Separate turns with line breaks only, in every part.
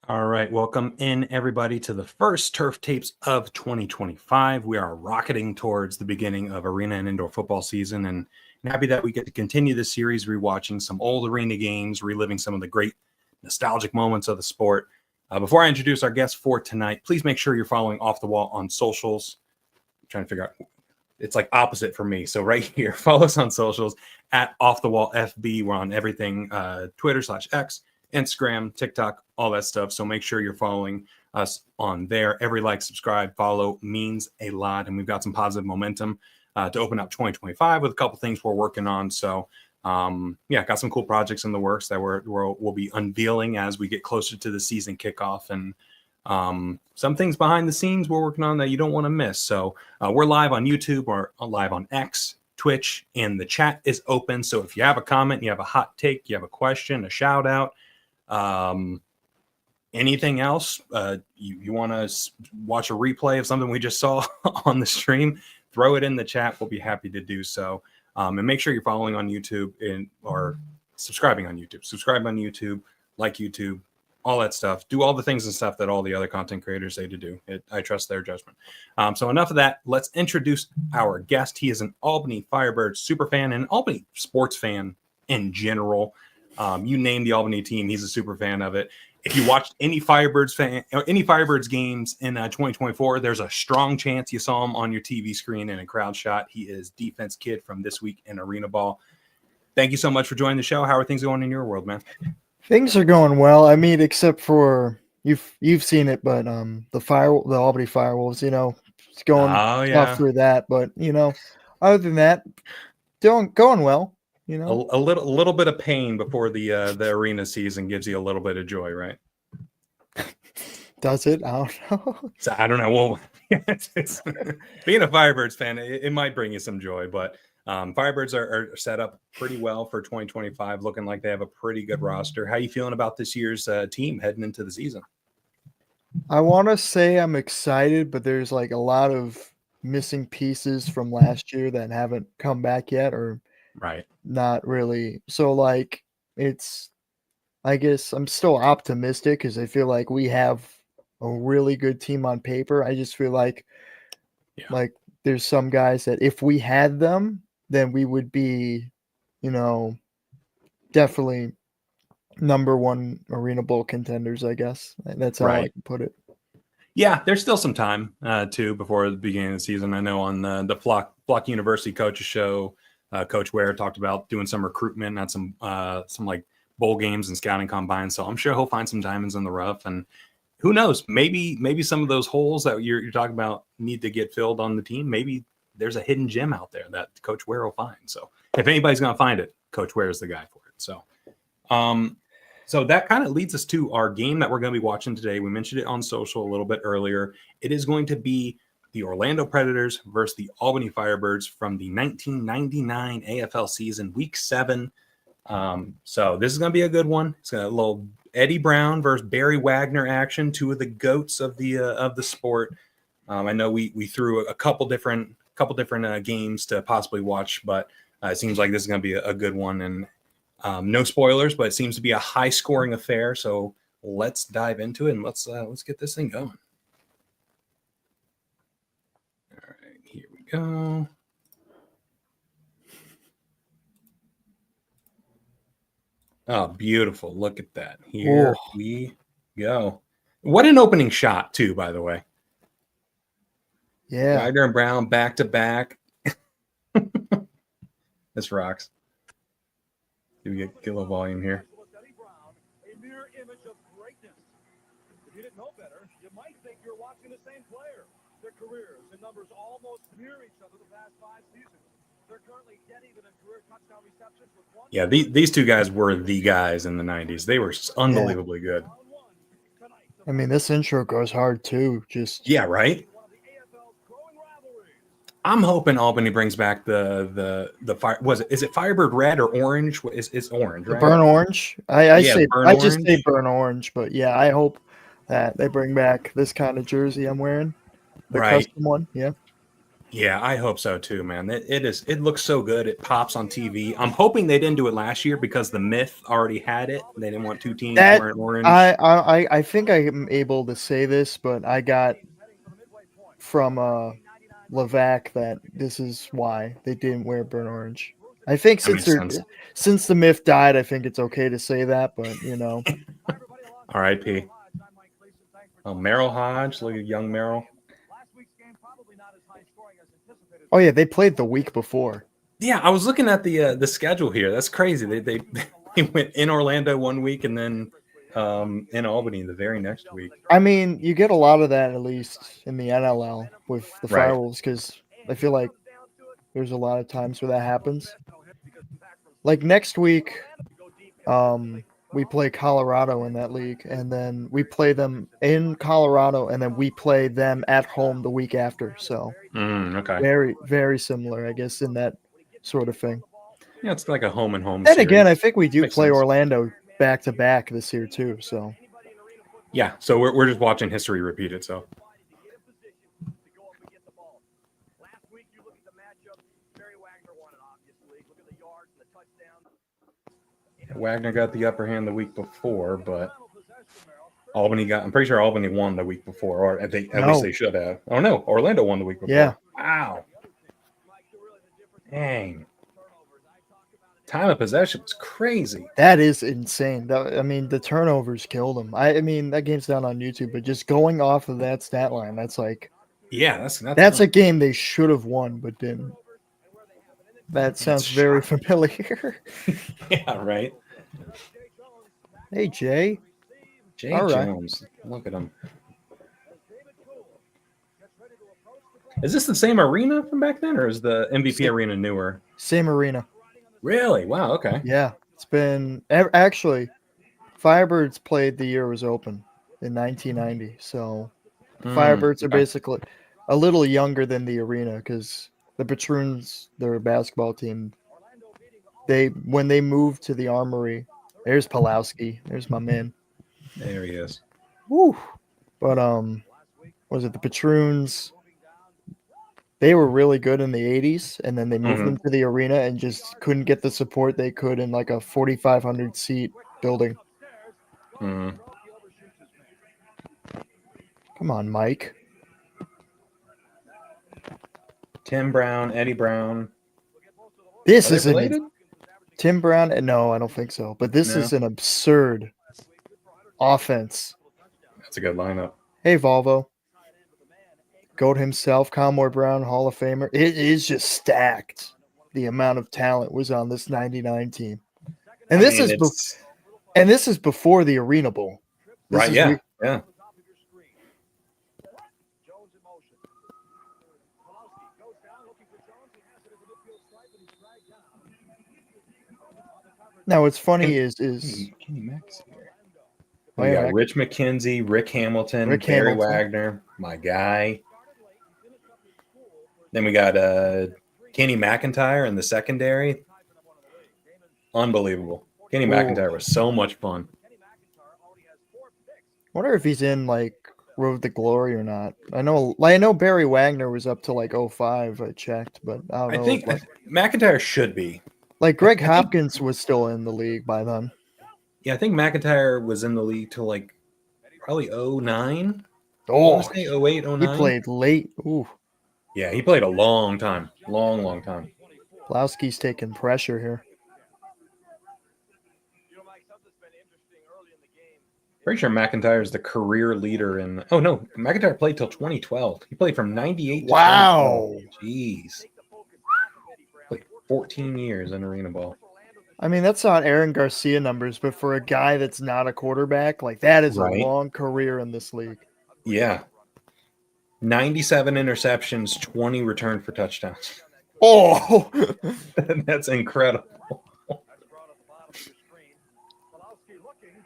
All right, welcome in everybody to the first Turf Tapes of 2025. We are rocketing towards the beginning of arena and indoor football season, and happy that we get to continue this series, rewatching some old arena games, reliving some of the great nostalgic moments of the sport. Before I introduce our guest for tonight, please make sure you're following Off the Wall on socials. I'm trying to figure out, it's like opposite for me. So right here, follow us on socials at Off the Wall FB. We're on everything, Twitter/X, Instagram, TikTok, all that stuff. So make sure you're following us on there. Every like, subscribe, follow means a lot. And we've got some positive momentum to open up 2025 with a couple things we're working on. So got some cool projects in the works that we'll be unveiling as we get closer to the season kickoff. And some things behind the scenes we're working on that you don't want to miss. So we're live on YouTube or live on X, Twitch, and the chat is open. So if you have a comment, you have a hot take, you have a question, a shout out, anything else, you want to watch a replay of something we just saw on the stream, throw it in the chat. We'll be happy to do so. And make sure you're following on YouTube or subscribing on YouTube. Subscribe on YouTube, like YouTube, all that stuff. Do all the things and stuff that all the other content creators say to do. I trust their judgment. So enough of that. Let's introduce our guest. He is an Albany Firebirds super fan and Albany sports fan in general. You name the Albany team, he's a super fan of it. If you watched any Firebirds games in 2024, there's a strong chance you saw him on your TV screen in a crowd shot. He is Defense Kid from This Week in ArenaBall. Thank you so much for joining the show. How are things going in your world, man?
Things are going well. I mean, except for you've seen it, but the Albany Firewolves, it's going tough through that. But other than that, going well.
A little bit of pain before the arena season gives you a little bit of joy, right?
Does it? I don't know.
So I don't know. Well, it's being a Firebirds fan, it might bring you some joy, but Firebirds are set up pretty well for 2025, looking like they have a pretty good roster. How are you feeling about this year's team heading into the season?
I want to say I'm excited, but there's like a lot of missing pieces from last year that haven't come back yet, or
right.
Not really. So I guess I'm still optimistic because I feel like we have a really good team on paper. I just feel like there's some guys that if we had them, then we would be, definitely number one Arena Bowl contenders, I guess. That's how I can put it.
Yeah, there's still some time too before the beginning of the season. I know on the Flock University Coaches Show, Coach Ware talked about doing some recruitment at some like bowl games and scouting combines. So I'm sure he'll find some diamonds in the rough. And who knows? Maybe some of those holes that you're talking about need to get filled on the team. Maybe there's a hidden gem out there that Coach Ware will find. So if anybody's going to find it, Coach Ware is the guy for it. So, so that kind of leads us to our game that we're going to be watching today. We mentioned it on social a little bit earlier. It is going to be the Orlando Predators versus the Albany Firebirds from the 1999 AFL season, Week 7. So this is going to be a good one. It's got a little Eddie Brown versus Barry Wagner action, two of the goats of the sport. I know we threw a couple different games to possibly watch, but it seems like this is going to be a good one. And no spoilers, but it seems to be a high scoring affair. So let's dive into it and let's get this thing going. Go. Oh, beautiful. Look at that. Here we go. What an opening shot, too, by the way.
Yeah.
Wagner and Brown back to back. This rocks. Do we get a little volume here?
A mirror image of greatness. If you didn't know better, you might think you're watching the same player. Their careers and numbers almost mirror each other the past 5 seasons. They're currently dead even in career touchdown receptions with one.
Yeah, these two guys were the guys in the 90s. They were unbelievably good.
I mean, this intro goes hard too.
Right? I'm hoping Albany brings back the fire. Is it Firebird red or orange? It's orange, right?
The burnt orange. I just say burnt orange, but yeah, I hope that they bring back this kind of jersey I'm wearing. The custom one, yeah.
Yeah, I hope so too, man. It looks so good. It pops on TV. I'm hoping they didn't do it last year because the Myth already had it. They didn't want two teams
That
wearing orange.
I think I am able to say this, but I got from Levac that this is why they didn't wear burnt orange. I think
That makes sense.
since the Myth died, I think it's okay to say that, but
R.I.P. Oh, Merrill Hodge, look at young Merrill.
Oh yeah, they played the week before.
Yeah, I was looking at the schedule here. That's crazy. They went in Orlando one week and then in Albany the very next week.
I mean, you get a lot of that at least in the NLL with the
Right.
Firewolves because I feel like there's a lot of times where that happens. Like next week, we play Colorado in that league, and then we play them in Colorado, and then we play them at home the week after. So
okay.
very, very similar, I guess, in that sort of thing.
Yeah, it's like a home and home.
Then
series.
again, I think we do
Makes
play
sense.
Orlando back to back this year too. So
yeah, so we're just watching history repeat itself. Wagner got the upper hand the week before, but Albany got. I'm pretty sure Albany won the week before, or at least they should have. Oh no, Orlando won the week before.
Yeah.
Wow. Dang. Time of possession was crazy.
That is insane. I mean, the turnovers killed them. I mean, that game's down on YouTube, but just going off of that stat line, that's like,
yeah,
that's a game they should have won but didn't. That sounds very familiar.
Yeah, right.
Hey, Jay.
Jay Jones. Right. Look at him. Is this the same arena from back then, or is the MVP arena newer?
Same arena.
Really? Wow, okay.
Yeah. It's been... Actually, Firebirds played the year it was open in 1990. So, Firebirds are basically a little younger than the arena because the Patroons, their basketball team, when they moved to the Armory, there's Pulowski. There's my man.
There he is.
Woo. But was it the Patroons? They were really good in the 80s, and then they moved them to the arena and just couldn't get the support they could in like a 4,500 seat building. Come on, Mike.
Tim Brown, Eddie Brown.
This is related? Tim Brown? No, I don't think so. But this is an absurd offense.
That's a good lineup.
Hey, Volvo. Goat himself, Conmore Brown, Hall of Famer. It is just stacked. The amount of talent was on this 99 team. And this is before the Arena Bowl.
Right, yeah. Yeah.
Now, what's funny is
we got Rich McKenzie, Rick Hamilton, Barry Wagner, my guy. Then we got Kenny McIntyre in the secondary. Unbelievable. Kenny McIntyre was so much fun.
I wonder if he's in like Road to Glory or not. I know Barry Wagner was up to like 05. I checked, but I don't know.
I think McIntyre should be.
Like Greg Hopkins was still in the league by then.
Yeah, I think McIntyre was in the league till like probably 09.
Oh,
08, 09.
He played late. Ooh.
Yeah, he played a long time. Long time.
Pulowski's taking pressure here.
Pretty sure McIntyre is the career leader in... Oh, no. McIntyre played till 2012. He played from 98 to 2012. Jeez. Played 14 years in ArenaBall.
I mean, that's not Aaron Garcia numbers, but for a guy that's not a quarterback, like that is a long career in this league.
Yeah. 97 interceptions, 20 returned for touchdowns.
Oh!
That's incredible.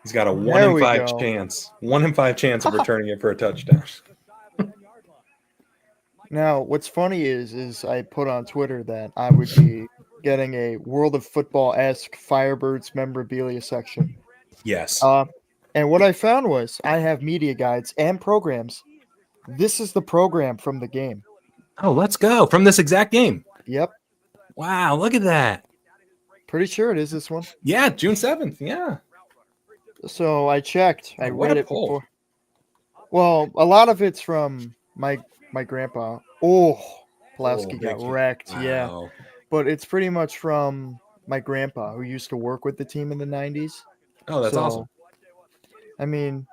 He's got a 1 in 5 chance. 1 in 5 chance of returning it for a touchdown.
Now, what's funny is I put on Twitter that I would be getting a World of Football-esque Firebirds memorabilia section.
Yes.
And what I found was I have media guides and programs. This is the program from the game.
Oh, let's go. From this exact game.
Yep.
Wow, look at that.
Pretty sure it is this one.
Yeah, June 7th. Yeah.
So I checked. I
What
read
a
it
pull.
before. Well, a lot of it's from my grandpa. Oh, Pulaski got
big hit.
wrecked. Yeah.
Wow.
But it's pretty much from my grandpa who used to work with the team in the 90s.
Oh, that's awesome.
I mean,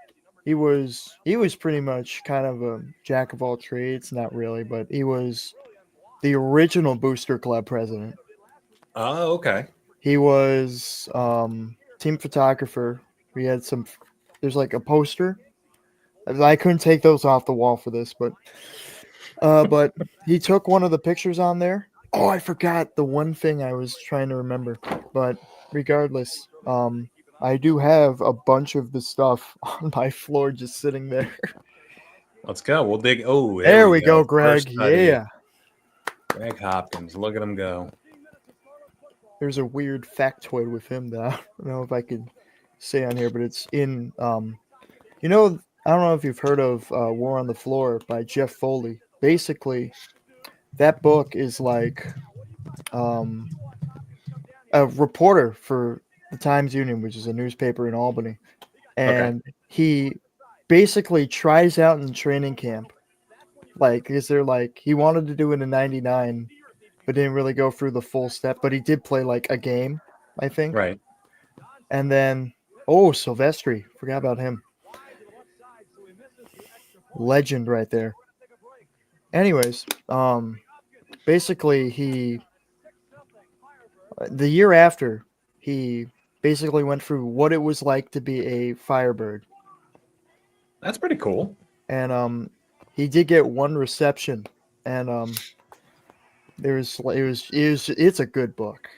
he was pretty much kind of a jack of all trades, not really, but he was the original Booster Club president.
Oh, okay.
He was team photographer. We had there's like a poster. I couldn't take those off the wall for this, but he took one of the pictures on there. Oh, I forgot the one thing I was trying to remember. But regardless, I do have a bunch of the stuff on my floor just sitting there.
Let's go. We'll dig. Oh,
there we go, Greg.
First study.
Yeah.
Greg Hopkins. Look at him go.
There's a weird factoid with him that I don't know if I could say on here, but it's in I don't know if you've heard of War on the Floor by Jeff Foley. Basically, that book is like a reporter for the Times-Union, which is a newspaper in Albany. And he basically tries out in training camp. He wanted to do it in 99, but didn't really go through the full step. But he did play like a game, I think.
Right.
And then, Silvestri. Forgot about him. Legend right there. Anyways, basically the year after, he basically went through what it was like to be a Firebird.
That's pretty cool.
And he did get one reception, and it's a good book.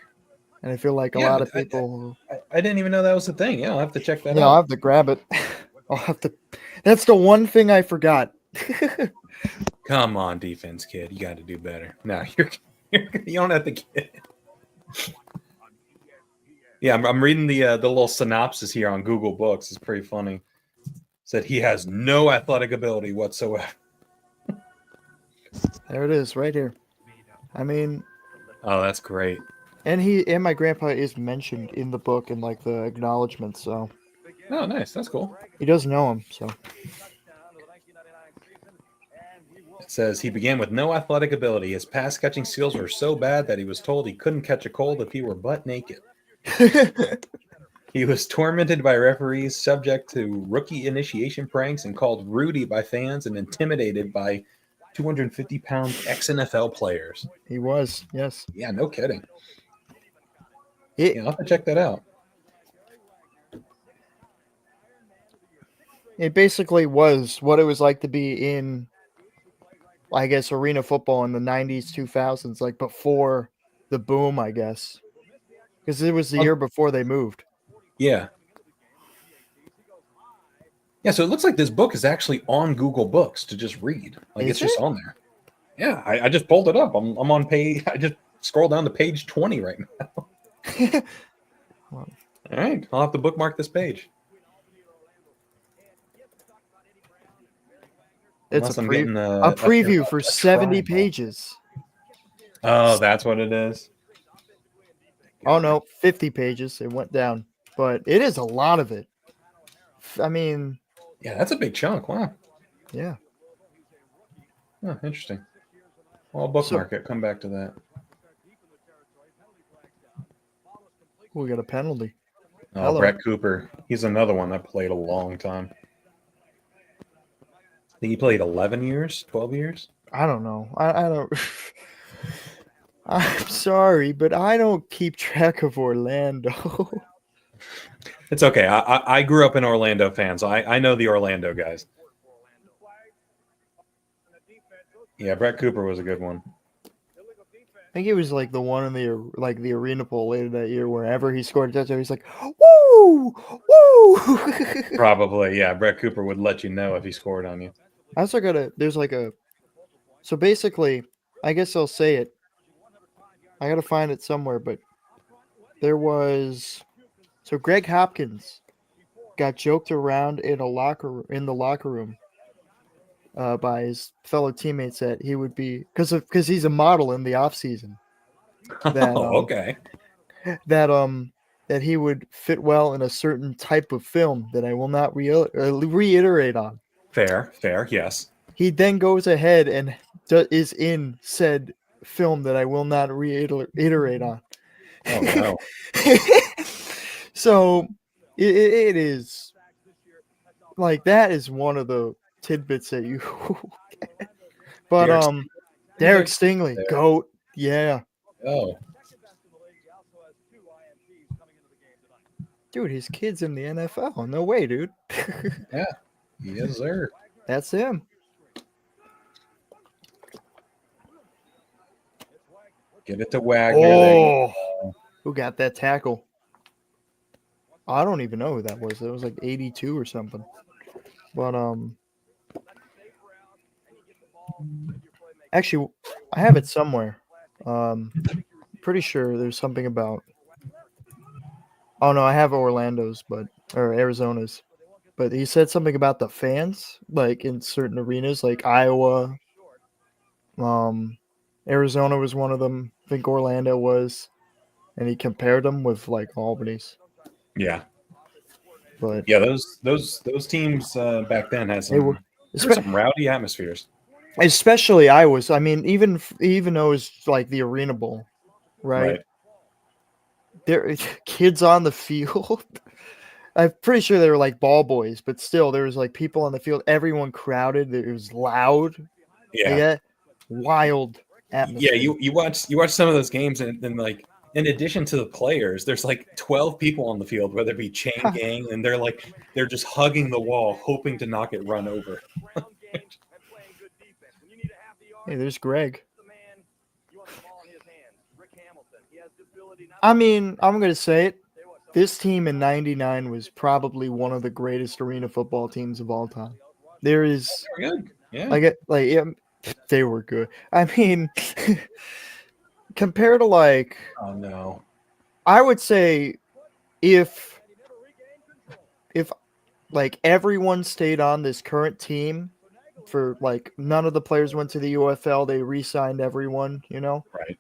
And I feel like a lot of people.
I didn't even know that was a thing. Yeah, I'll have to check that out.
Yeah, I'll have to grab it. That's the one thing I forgot.
Come on, defense kid. You got to do better. No, you don't have to get it. Yeah, I'm reading the little synopsis here on Google Books. It's pretty funny. Said he has no athletic ability whatsoever.
There it is, right here. I mean,
oh, that's great.
And my grandpa is mentioned in the book in like the acknowledgments. So.
Oh, nice. That's cool.
He does know him, so.
It says he began with no athletic ability. His pass catching skills were so bad that he was told he couldn't catch a cold if he were butt naked. He was tormented by referees, subject to rookie initiation pranks, and called Rudy by fans and intimidated by 250-pound ex-NFL players.
He was, yes.
Yeah, no kidding. I'll have to check that out.
It basically was what it was like to be in, I guess, arena football in the 90s, 2000s, like before the boom, I guess. Because it was the year before they moved.
Yeah. Yeah, so it looks like this book is actually on Google Books to just read. Like it's just on there. Yeah, I just pulled it up. I'm on page. I just scrolled down to page 20 right now. All right, I'll have to bookmark this page.
It's a preview for 70 pages.
Oh, that's what it is.
Oh, no, 50 pages. It went down. But it is a lot of it. I mean...
Yeah, that's a big chunk. Wow.
Yeah.
Oh, interesting. Well, I'll bookmark it. Come back to that.
We got a penalty.
Oh, hello. Brett Cooper. He's another one that played a long time. I think he played 11 years, 12 years.
I don't know. I don't... I'm sorry, but I don't keep track of Orlando.
It's okay. I grew up an Orlando fan, so I know the Orlando guys. Yeah, Brett Cooper was a good one.
I think he was like the one in the Arena Bowl later that year. Wherever he scored a touchdown, he's like, "Woo, woo!"
Probably, yeah. Brett Cooper would let you know if he scored on you.
I also there's like a. So basically, I guess I'll say it. I gotta find it somewhere, but there was. So Greg Hopkins got joked around in the locker room by his fellow teammates that he would be because he's a model in the off season. That
okay.
That he would fit well in a certain type of film that I will not reiterate on.
Fair, yes.
He then goes ahead and is in said film that I will not reiterate on.
Oh no.
So it is like that is one of the tidbits that you but Derek Stingley, GOAT, yeah.
Oh.
Dude, his kid's in the NFL. No way, dude.
Yeah. Yes, sir.
That's him.
Get it to Wagner.
Oh, who got that tackle? I don't even know who that was. It was like 82 or something. But actually, I have it somewhere. Pretty sure there's something about. Oh no, I have Orlando's, or Arizona's. But he said something about the fans, like in certain arenas, like Iowa. Arizona was one of them. I think Orlando was, and he compared them with like Albany's.
Yeah.
But
yeah, those teams back then had some rowdy atmospheres.
Especially Iowa's. I mean, even though it's like the Arena Bowl, right? There kids on the field. I'm pretty sure they were like ball boys, but still, there was like people on the field. Everyone crowded. It was loud.
Yeah.
Wild atmosphere.
Yeah, you watch some of those games, and then like in addition to the players, there's like 12 people on the field, whether it be chain gang, and they're just hugging the wall, hoping to not get run over.
Hey, there's Greg. I mean, I'm going to say it. This team in '99 was probably one of the greatest arena football teams of all time. There is, they were good. I mean, compared to like,
oh no,
I would say if like everyone stayed on this current team for like none of the players went to the UFL, they re-signed everyone,
right?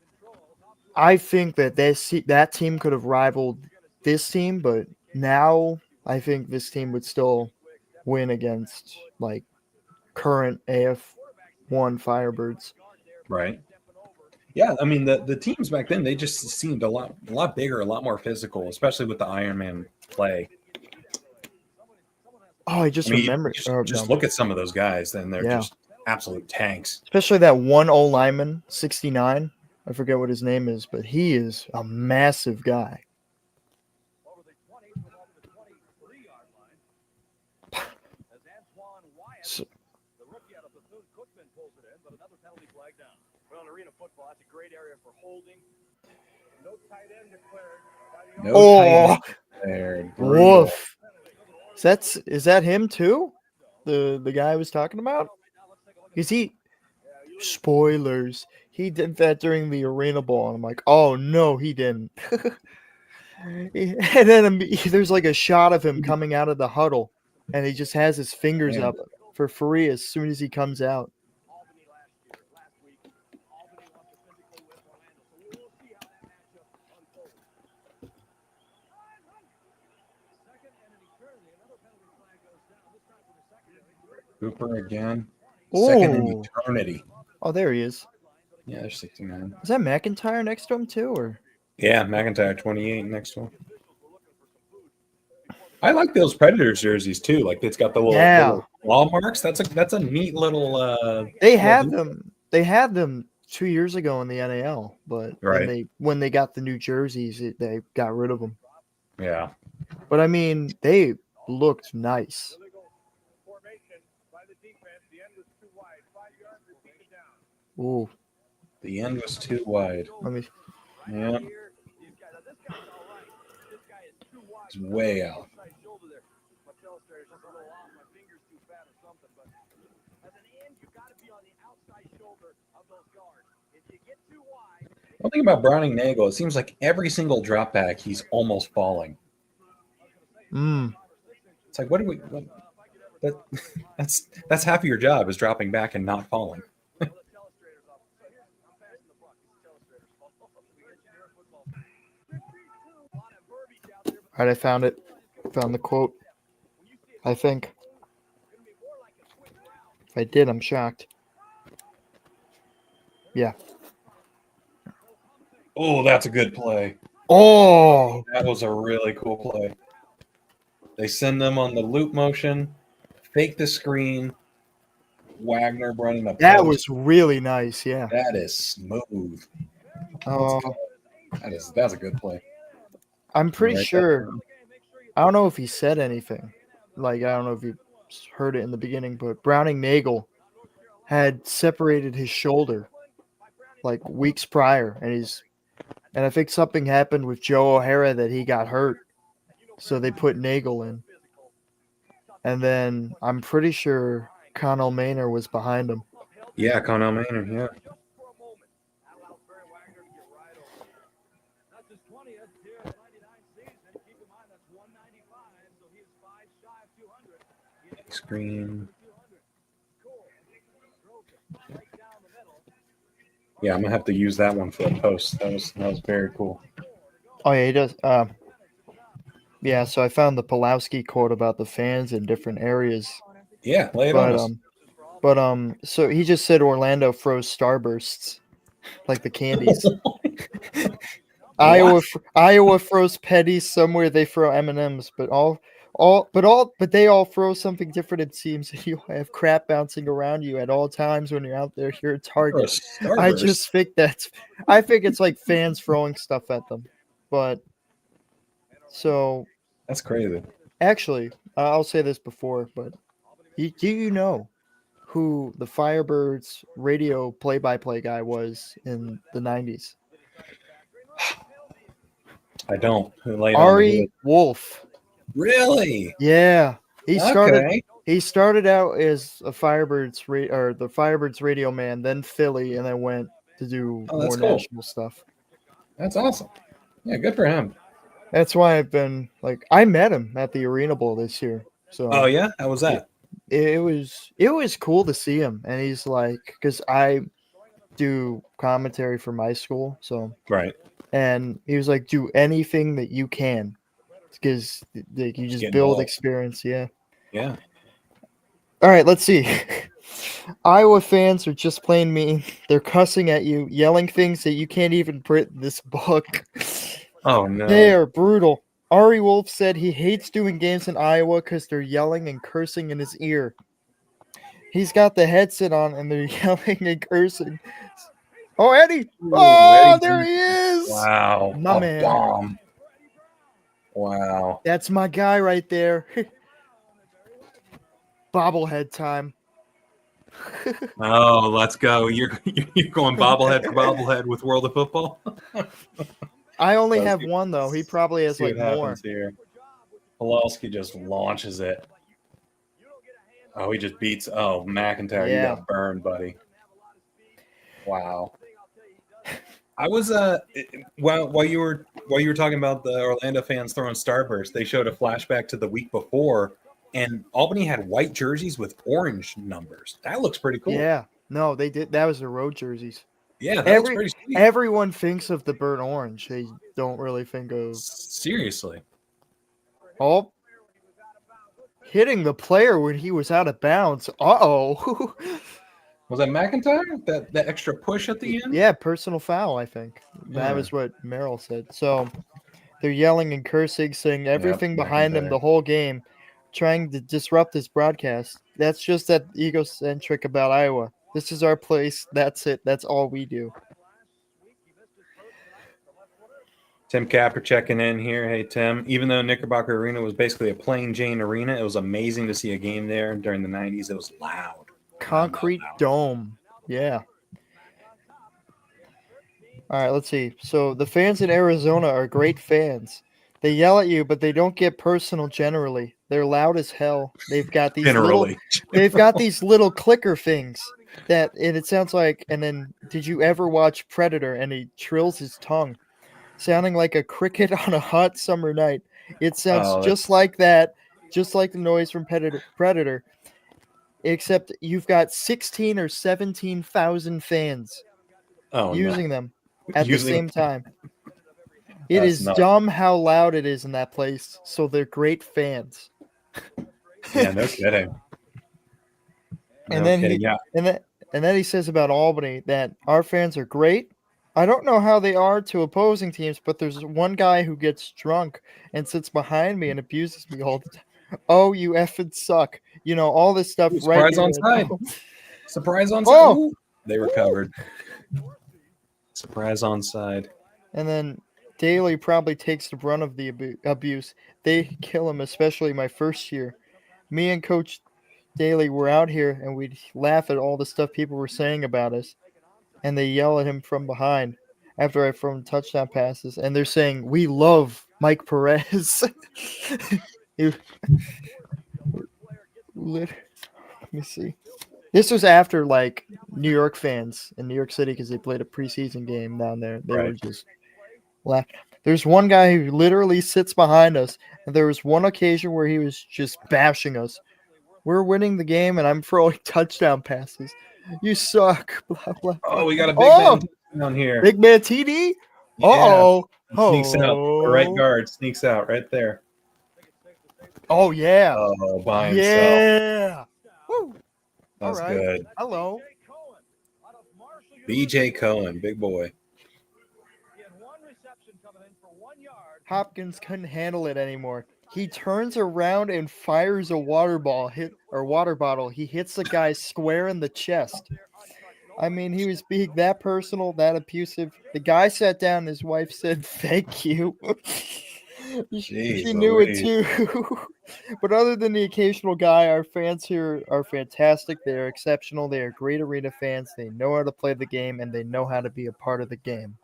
I think that team could have rivaled this team, but now I think this team would still win against like current AF1 Firebirds.
Right. Yeah, I mean the teams back then, they just seemed a lot bigger, a lot more physical, especially with the Ironman play.
Oh, I just remember.
Just look at some of those guys, then they're just absolute tanks.
Especially that one old lineman, 69. I forget what his name is, but he is a massive guy. So, woof. Is that him too? The guy I was talking about? Is he? Spoilers. He did that during the Arena Bowl, and I'm like, oh no, he didn't. And then there's like a shot of him coming out of the huddle, and he just has his fingers up for free as soon as he comes out.
Cooper again. Second in eternity.
Oh, there he is.
Yeah, there's 69.
Is that McIntyre next to him too, or?
Yeah, McIntyre 28 next to him. I like those Predators jerseys too. Like it's got the little claw marks. That's a neat little.
They had them. They had them 2 years ago in the NAL, but when they got the new jerseys, they got rid of them.
Yeah.
But I mean, they looked nice. Ooh.
The end was too wide. Yeah. It's way out. One thing about Browning Nagel, it seems like every single drop back, he's almost falling. It's like, what? that's half of your job is dropping back and not falling.
All right, I found it. Found the quote. I think. If I did, I'm shocked. Yeah.
Oh, that's a good play.
Oh,
That was a really cool play. They send them on the loop motion, fake the screen. Wagner running a
that
post.
was really nice. Yeah.
That is smooth.
Oh,
That's a good play.
I'm pretty
Right
sure. I don't know if he said anything. Like, I don't know if you heard it in the beginning, but Browning Nagel had separated his shoulder like weeks prior, and I think something happened with Joe O'Hara that he got hurt, so they put Nagel in, and then I'm pretty sure Connell Maynor was behind him.
Yeah, Connell Maynor. Yeah. Screen. Yeah, I'm gonna have to use that one for a post. That was very cool.
Oh yeah, he does. Yeah. So I found the Pulowski quote about the fans in different areas.
Yeah, lay it on us.
So he just said Orlando froze Starbursts, like the candies. Iowa froze Petties. Somewhere they throw M&Ms, but they all throw something different. It seems you have crap bouncing around you at all times when you're out there. You're a target. I think it's like fans throwing stuff at them, but so
that's crazy.
Actually, I'll say this before, but do you know who the Firebirds radio play-by-play guy was in the 90s?
I don't.
Ari Wolf.
Really?
Yeah. He started out as a the Firebirds radio man, then Philly, and then went to do more national stuff.
That's awesome. Yeah, good for him.
That's why I've been I met him at the Arena Bowl this year. So
oh yeah, how was that?
It was cool to see him, and he's because I do commentary for my school, so
right.
And he was like, "Do anything that you can, because you just build experience." Yeah.
Yeah.
All right, let's see. Iowa fans are just plain mean. They're cussing at you, yelling things that you can't even print in this book.
Oh no.
They are brutal. Ari Wolf said he hates doing games in Iowa because they're yelling and cursing in his ear. He's got the headset on and they're yelling and cursing. Oh, Eddie! Oh, there he is!
Wow.
My man.
Bomb. Wow.
That's my guy right there. Bobblehead time.
Oh, let's go. You're going bobblehead for bobblehead with World of Football?
I only have one, though. He probably has more.
Here. Pulowski just launches it. Oh, he just beats. Oh, McIntyre, you got burned, buddy. Wow. I was while you were talking about the Orlando fans throwing Starburst, they showed a flashback to the week before, and Albany had white jerseys with orange numbers. That looks pretty cool.
Yeah. No, they did. That was their road jerseys.
Yeah, that looks pretty sweet.
Everyone thinks of the burnt orange. They don't really think of
seriously.
Oh, hitting the player when he was out of bounds. Uh-oh.
Was that McIntyre? That extra push at the end?
Yeah, personal foul, I think. That was what Merrill said. So they're yelling and cursing, saying everything behind him the whole game, trying to disrupt his broadcast. That's just that egocentric about Iowa. This is our place. That's it. That's all we do.
Tim Capper checking in here. Hey, Tim. Even though Knickerbocker Arena was basically a plain Jane arena, it was amazing to see a game there during the 90s. It was loud.
Concrete dome. Yeah. All right, let's see. So the fans in Arizona are great fans. They yell at you, but they don't get personal generally. They're loud as hell. They've got these little clicker things and it sounds like, and then did you ever watch Predator? And he trills his tongue, sounding like a cricket on a hot summer night. It sounds just like that. just like the noise from Predator, except you've got 16 or 17,000 fans using them at the same time. It is dumb how loud it is in that place, so they're great fans.
Yeah, no kidding.
And then he says about Albany that our fans are great. I don't know how they are to opposing teams, but there's one guy who gets drunk and sits behind me and abuses me all the time. Oh, you effing suck. You know, all this stuff.
Surprise
right
onside. Surprise onside.
Oh!
They recovered. Surprise onside.
And then Daly probably takes the brunt of the abuse. They kill him, especially my first year. Me and Coach Daly were out here, and we'd laugh at all the stuff people were saying about us. And they yell at him from behind after I throw touchdown passes. And they're saying, we love Mike Perez. Let me see. This was after, like, New York fans in New York City, because they played a preseason game down there. They were just laughing. There's one guy who literally sits behind us, and there was one occasion where he was just bashing us. We're winning the game, and I'm throwing touchdown passes. You suck. Blah, blah.
Oh, we got a big man down here.
Big man TD?
Yeah.
Uh-oh.
Sneaks out. The right guard sneaks out right there.
Oh, yeah.
Oh, by himself.
Yeah. Woo.
That's
all right.
Good.
Hello.
BJ Cohen, big boy.
Hopkins couldn't handle it anymore. He turns around and fires a water bottle. He hits the guy square in the chest. I mean, he was being that personal, that abusive. The guy sat down. His wife said, "Thank you." She knew it too. But other than the occasional guy, our fans here are fantastic. They are exceptional. They are great arena fans. They know how to play the game, and they know how to be a part of the game.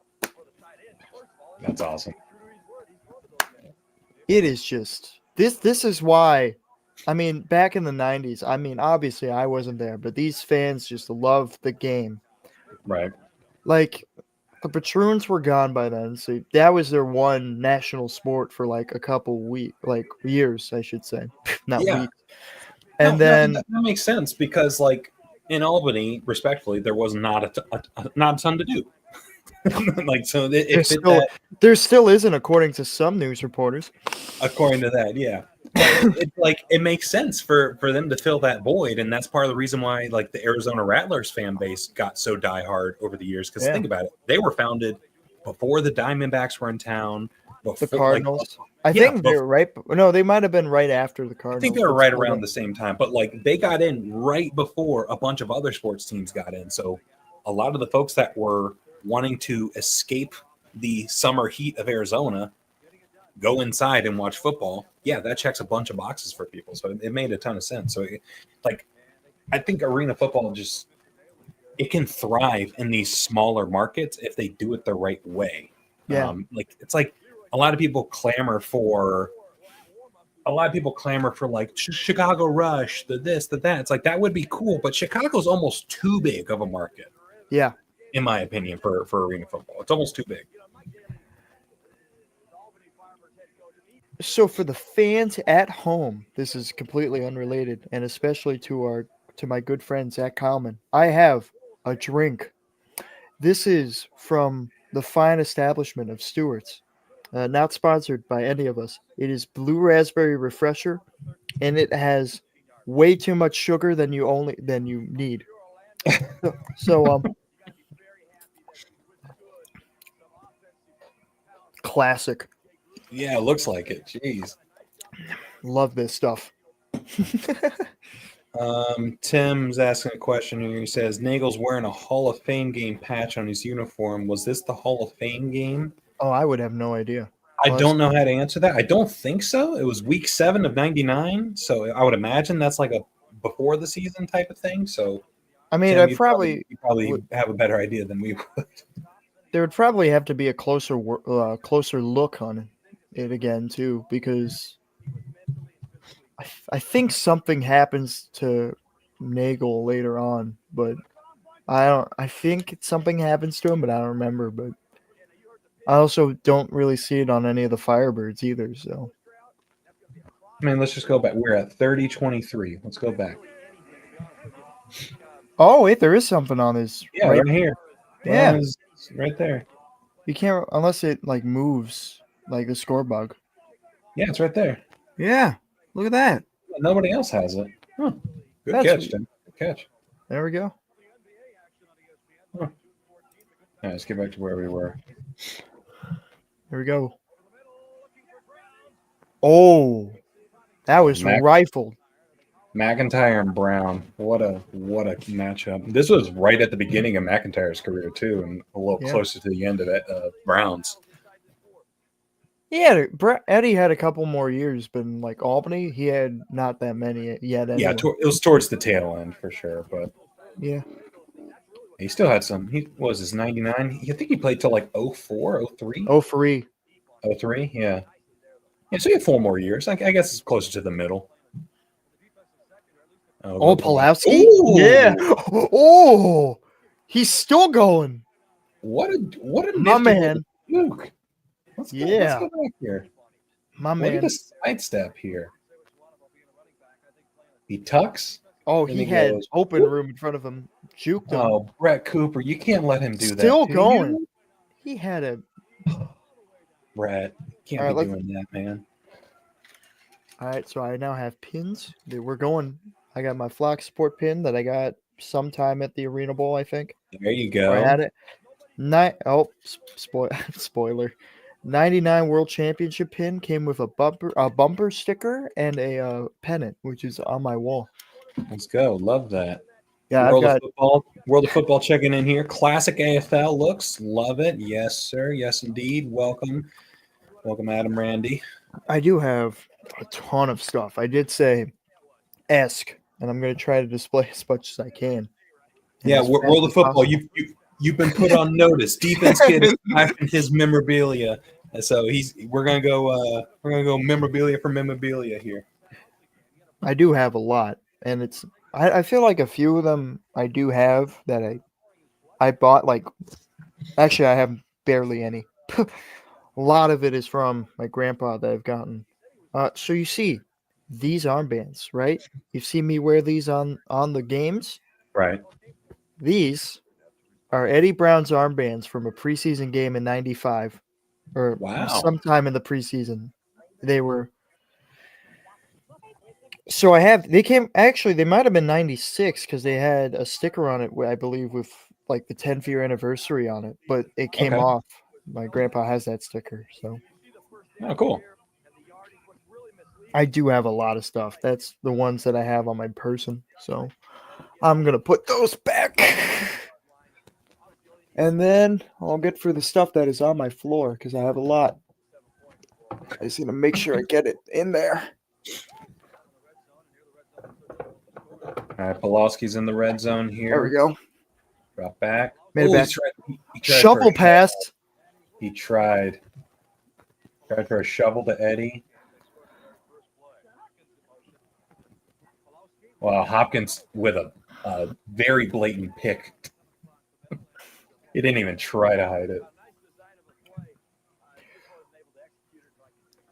That's awesome.
It is just this is why, I mean, back in the 90s, I mean, obviously I wasn't there, but these fans just love the game.
Right.
Like, the Patroons were gone by then, so that was their one national sport for like a couple years, I should say. Not weeks. And then
that makes sense, because like in Albany, respectfully, there was not a ton to do. Like, so
there still isn't, according to some news reporters.
According to that, yeah. It makes sense for them to fill that void, and that's part of the reason why like the Arizona Rattlers fan base got so diehard over the years. Because think about it, they were founded before the Diamondbacks were in town.
The Cardinals, I think they were right. No, they might have been right after the Cardinals.
I think they were right around the same time, but like they got in right before a bunch of other sports teams got in. So a lot of the folks that were wanting to escape the summer heat of Arizona, go inside and watch football. Yeah, that checks a bunch of boxes for people. So it made a ton of sense. So I think arena football it can thrive in these smaller markets if they do it the right way.
Yeah.
It's like a lot of people clamor for like Chicago Rush, the this, the that. It's like, that would be cool, but Chicago's almost too big of a market.
Yeah.
In my opinion, for arena football. It's almost too big.
So for the fans at home, this is completely unrelated, and especially to my good friend Zach Kalman, I have a drink. This is from the fine establishment of Stewart's. Not sponsored by any of us. It is Blue Raspberry Refresher, and it has way too much sugar than you need. So classic.
Yeah, it looks like it. Jeez.
Love this stuff.
Tim's asking a question here. He says, Nagel's wearing a Hall of Fame game patch on his uniform. Was this the Hall of Fame game?
Oh, I would have no idea.
I don't know how to answer that. I don't think so. It was week 7 of 99. So I would imagine that's like a before the season type of thing. So
I mean,
Tim,
you probably
would have a better idea than we would.
There would probably have to be a closer look on it again too, because I think something happens to Nagel later on, but I think something happens to him, but I don't remember. But I also don't really see it on any of the Firebirds either. So
Man, let's just go back. We're at 30-23. Let's go back.
Oh, wait, there is something on this.
Yeah, right here.
Yeah.
It's right there.
You can't, unless it like moves, like the score bug.
Yeah, it's right there.
Yeah. Look at that.
Nobody else has it. Huh. Good
That's
catch,
sweet.
Tim. Good catch.
There we go.
Huh. All right, let's get back to where we were.
There we go. Oh, that was rifled.
McIntyre and Brown. What a matchup. This was right at the beginning of McIntyre's career too, and a little closer to the end of it, Brown's.
Yeah, Eddie had a couple more years, but in like Albany, he had not that many yet. Anyway.
Yeah, it was towards the tail end for sure, but
yeah,
he still had some. He was his 99. I think he played till like 04, 03.
03.
03, yeah. Yeah, so he had 4 more years. I guess it's closer to the middle.
Pulowski?
Ooh.
Yeah. Oh, he's still going.
What a
my man.
Luke. Let's go back here.
My man.
Look at the sidestep here. He tucks.
Oh, he had open room in front of him. Juked him.
Oh, Brett Cooper, you can't let him do that.
Still going. He had a.
Brett, can't be doing that, man.
All right, so I now have pins. We're going. I got my Flock Sport pin that I got sometime at the ArenaBall, I think.
There you go.
I had it. Spoiler. 99 World Championship pin came with a bumper sticker and a pennant, which is on my wall.
Let's go. Love that.
Yeah,
World of Football checking in here. Classic AFL looks. Love it. Yes, sir. Yes, indeed. Welcome, Adam Randy.
I do have a ton of stuff. I did say ask, and I'm going to try to display as much as I can.
Yeah, World of Football. You've been put on notice. Defense Kid is packing his memorabilia, so we're gonna go memorabilia for memorabilia here.
I do have a lot, and I feel like a few of them I do have that I bought. Like, actually, I have barely any. A lot of it is from my grandpa that I've gotten. So you see these armbands, right? You've seen me wear these on the games,
right?
These are Eddie Brown's armbands from a preseason game in '95, or sometime in the preseason. They were. So they might have been 96 because they had a sticker on it, I believe, with like the 10th year anniversary on it, but it came off. My grandpa has that sticker, so.
Oh, cool.
I do have a lot of stuff. That's the ones that I have on my person, so I'm going to put those back. And then I'll get through the stuff that is on my floor because I have a lot. I just need to make sure I get it in there.
All right, Pulowski's in the red zone here.
There we go.
Drop back.
Made it back.
He tried
Shuffle pass.
He tried. Tried for a shovel to Eddie. Wow, Hopkins with a very blatant pick. He didn't even try to hide it.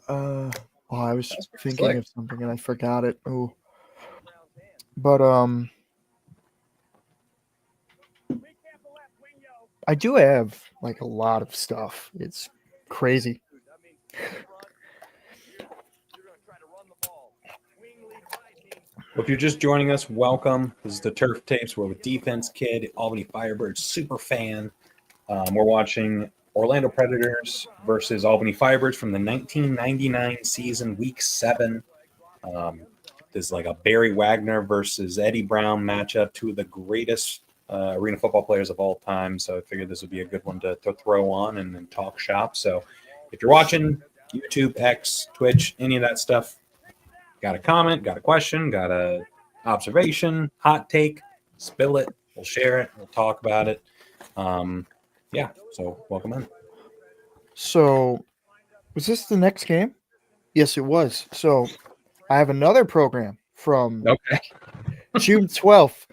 I was thinking of something and I forgot it. Oh, but I do have like a lot of stuff. It's crazy.
Well, if you're just joining us, welcome. This is the Turf Tapes. We're with Defense Kid, Albany Firebirds, super fan. We're watching Orlando Predators versus Albany Firebirds from the 1999 season, Week 7. There's like a Barry Wagner versus Eddie Brown matchup, two of the greatest arena football players of all time. So I figured this would be a good one to throw on and talk shop. So if you're watching YouTube, X, Twitch, any of that stuff, got a comment, got a question, got a observation, hot take, spill it. We'll share it. We'll talk about it. Yeah, so welcome in.
So was this the next game? Yes, it was. So I have another program from June 12th,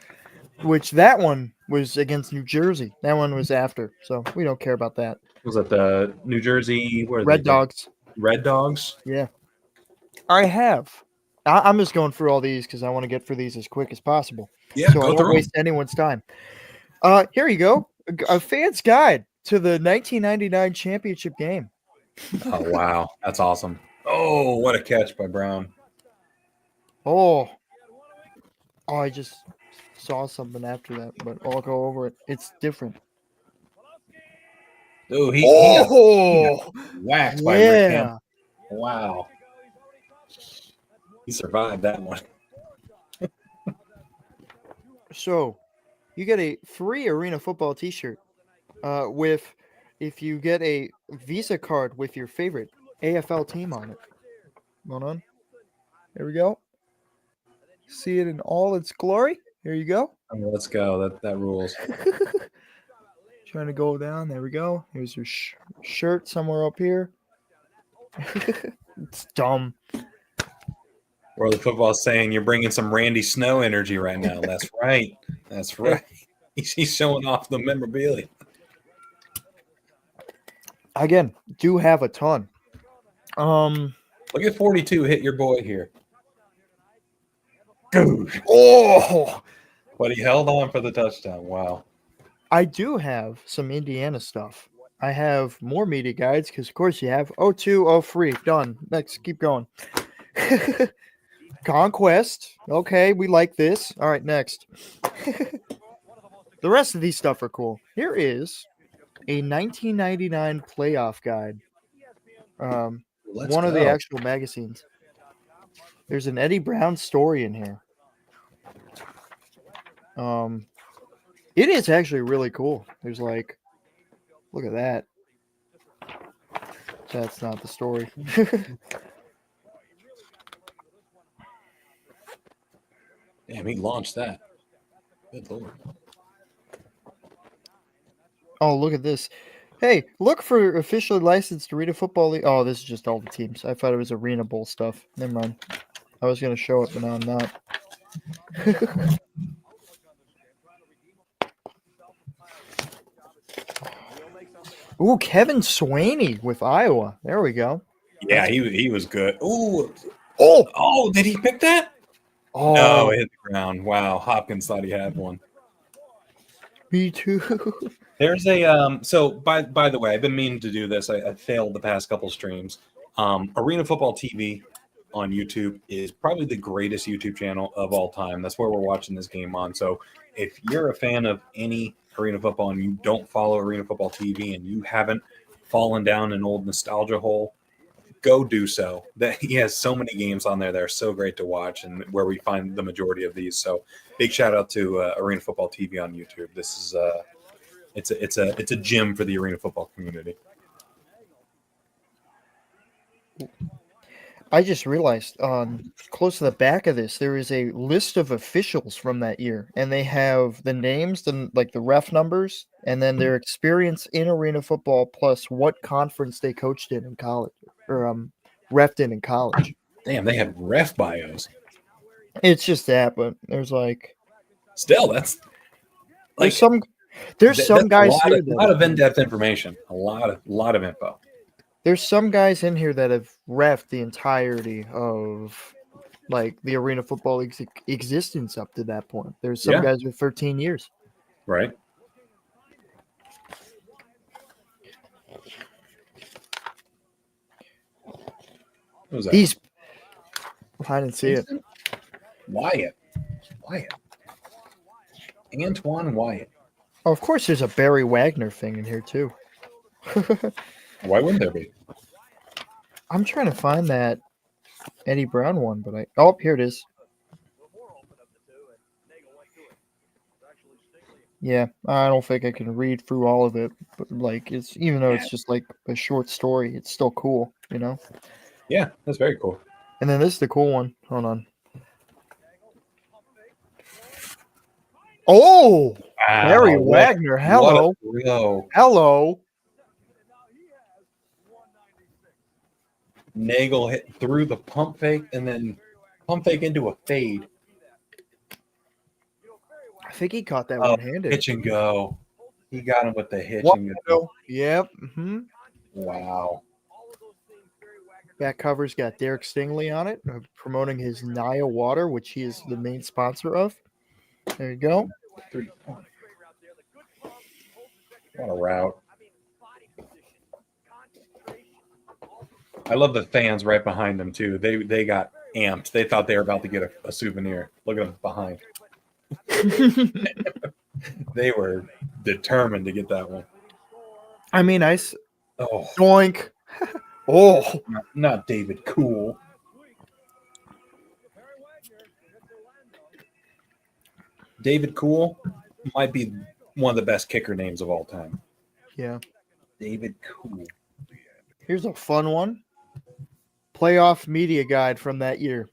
which that one was against New Jersey. That one was after, so we don't care about that.
Was it the New Jersey
Red Dogs?
Red Dogs?
Yeah. I have I'm just going through all these because I want to get through these as quick as possible.
Yeah,
so I don't waste anyone's time. Here you go. A fan's guide to the 1999 championship game.
Oh, wow. That's awesome. Oh, what a catch by Brown.
Oh, I just saw something after that, but I'll go over it. It's different.
Oh, he got whacked by Rick Campbell. Wow. He survived that one.
So, you get a free Arena Football t-shirt if you get a Visa card with your favorite AFL team on it. Hold on. There we go. See it in all its glory. Here you go.
Oh, let's go. That rules.
Trying to go down. There we go. Here's your shirt somewhere up here. It's dumb.
World of Football is saying you're bringing some Randy Snow energy right now. That's right. That's right. He's showing off the memorabilia.
Again, do have a ton.
Look at 42 hit your boy here. Dude.
Oh!
But he held on for the touchdown. Wow.
I do have some Indiana stuff. I have more media guides because, of course, you have 02, 03. Done. Next, keep going. Conquest. Okay, we like this. All right, next. The rest of these stuff are cool. Here is a 1999 playoff guide. One of the actual magazines. There's an Eddie Brown story in here. It is actually really cool. There's like, look at that. That's not the story.
Damn, he launched that. Good Lord.
Oh, look at this. Hey, look for officially licensed Arena Football League. Oh, this is just all the teams. I thought it was ArenaBall stuff. Never mind. I was going to show it, but now I'm not. Ooh, Kevin Swaney with Iowa. There we go.
Yeah, he was good. Ooh.
Oh,
did he pick that?
Oh,
no, it hit the ground. Wow, Hopkins thought he had one.
Me too.
There's a so by the way, I've been meaning to do this. I failed the past couple streams. Arena Football TV on YouTube is probably the greatest YouTube channel of all time. That's where we're watching this game on. So if you're a fan of any Arena Football and you don't follow Arena Football TV and you haven't fallen down an old nostalgia hole, go do so. That he has so many games on there that are so great to watch, and where we find the majority of these. So big shout out to Arena Football TV on YouTube. This is it's a gym for the Arena Football community.
I just realized close to the back of this, there is a list of officials from that year, and they have the names, the ref numbers, and then their experience in Arena Football plus what conference they coached in college or refed in college.
Damn, they have ref bios.
It's just that, but there's like
still that's
like there's some guys here
a lot of in-depth information, a lot of info.
There's some guys in here that have reffed the entirety of like the Arena Football League's existence up to that point. There's some guys with 13 years.
Right. What was that?
These I didn't see it.
Wyatt. Antoine Wyatt.
Oh, of course there's a Barry Wagner thing in here too.
Why wouldn't there be?
I'm trying to find that Eddie Brown one, but here it is. Yeah, I don't think I can read through all of it, but like it's even though it's just like a short story, it's still cool, you know?
Yeah, that's very cool.
And then this is the cool one. Hold on. Oh, wow. Barry Wagner. Hello. Hello.
Nagel hit through the pump fake and then pump fake into a fade.
I think he caught that one-handed.
Hitch and go. He got him with the hitch and go.
Yep. Mm-hmm.
Wow.
Back cover's got Derek Stingley on it, promoting his Naya water, which he is the main sponsor of. There you go.
What a route. I love the fans right behind them, too. They got amped. They thought they were about to get a souvenir. Look at them behind. They were determined to get that one.
I mean,
Oh,
doink. Oh,
not David Cool. David Cool might be one of the best kicker names of all time.
Yeah.
David Cool.
Here's a fun one. Playoff media guide from that year.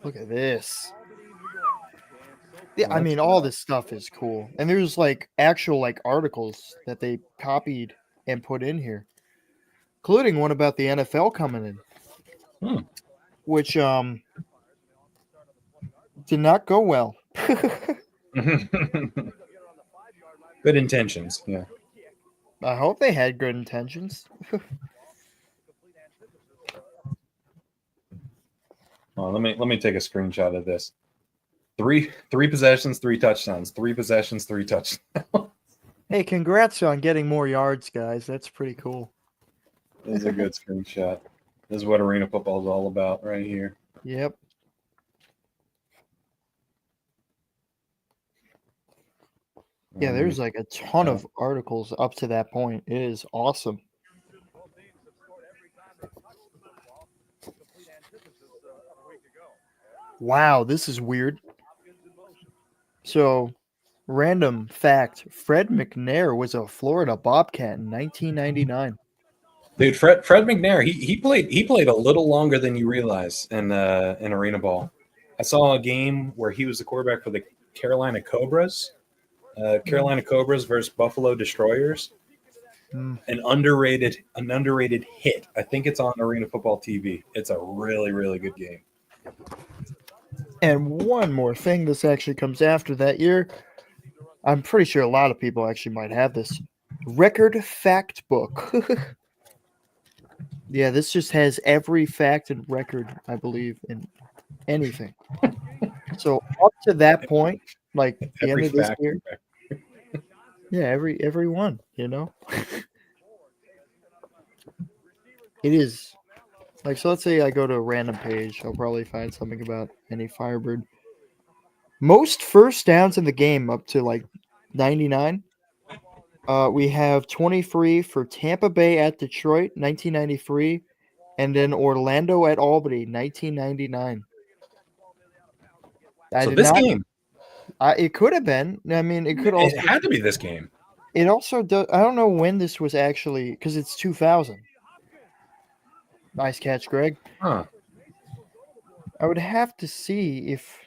Look at this. Yeah, I mean, all this stuff is cool. And there's like actual like articles that they copied and put in here, including one about the NFL coming in, which did not go well.
Good intentions, yeah.
I hope they had good intentions.
Oh, let me take a screenshot of this. Three possessions, 3 touchdowns. 3 possessions, 3 touchdowns.
Hey, congrats on getting more yards, guys. That's pretty cool.
This is a good screenshot. This is what arena football is all about right here.
Yep. Yeah, there's like a ton of articles up to that point. It is awesome. Wow, this is weird. So, random fact, Fred McNair was a Florida Bobcat in 1999.
Dude, Fred McNair, he played a little longer than you realize in arena ball. I saw a game where he was the quarterback for the Carolina Cobras. Carolina Cobras versus Buffalo Destroyers. An underrated hit. I think it's on Arena Football TV. It's a really, really good game.
And one more thing, this actually comes after that year. I'm pretty sure a lot of people actually might have this. Record fact book. Yeah, this just has every fact and record, I believe, in anything. So up to that point, like the end of this year. Yeah, every one, you know. It is like, so let's say I go to a random page, I'll probably find something about any Firebird. Most first downs in the game up to like 99. We have 23 for Tampa Bay at Detroit, 1993, and then Orlando at Albany, 1999.
So this game,
it could have been. I mean, it could also.
It had to be this game.
It also does. I don't know when this was actually, because it's 2000. Nice catch, Greg.
Huh.
I would have to see if.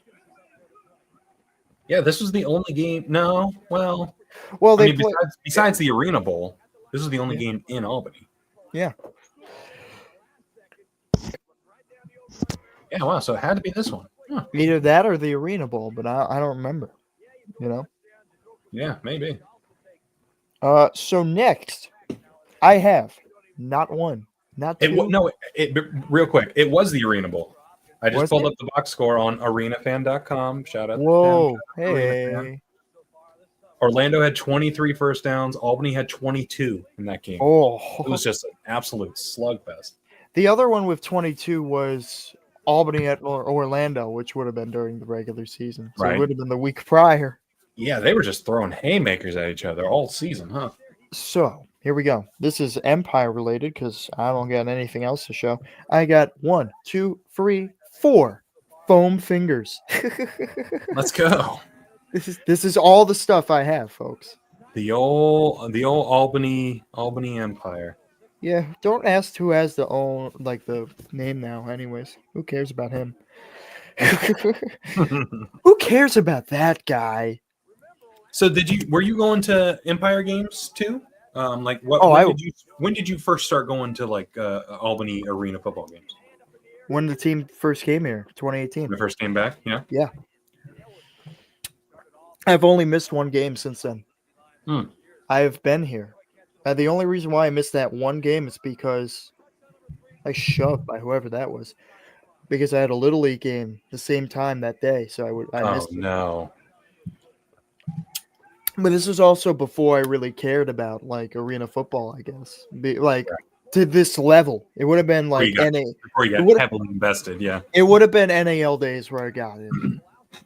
Yeah, this was the only game. No, well,
they
besides the Arena Bowl, this is the only game in Albany.
Yeah.
Yeah, wow. So it had to be this one. Huh.
Either that or the Arena Bowl, but I don't remember. You know.
Yeah, maybe.
So next, I have not one, not two.
Real quick, it was the Arena Bowl. I just pulled up the box score on arenafan.com. Shout out.
Whoa,
to Tim.
hey.
Orlando had 23 first downs. Albany had 22 in that game.
Oh,
it was just an absolute slugfest.
The other one with 22 was Albany at Orlando, which would have been during the regular season. So it would have been the week prior.
Yeah, they were just throwing haymakers at each other all season, huh?
So here we go. This is Empire related because I don't got anything else to show. I got 1, 2, 3, 4 foam fingers.
Let's go.
This is all the stuff I have, folks.
The old Albany Empire.
Yeah, don't ask who has the name now. Anyways, who cares about him? Who cares about that guy?
So were you going to Empire games too? When did you first start going to like Albany arena football games?
When the team first came here, 2018.
When the first came back, yeah.
Yeah. I've only missed one game since then. I've been here. The only reason why I missed that one game is because shoved by whoever that was because I had a Little League game the same time that day, so I missed it.
No.
But this was also before I really cared about like arena football, I guess. To this level. It would have been like
before you got heavily invested, yeah.
It would have been NAL days where I got it.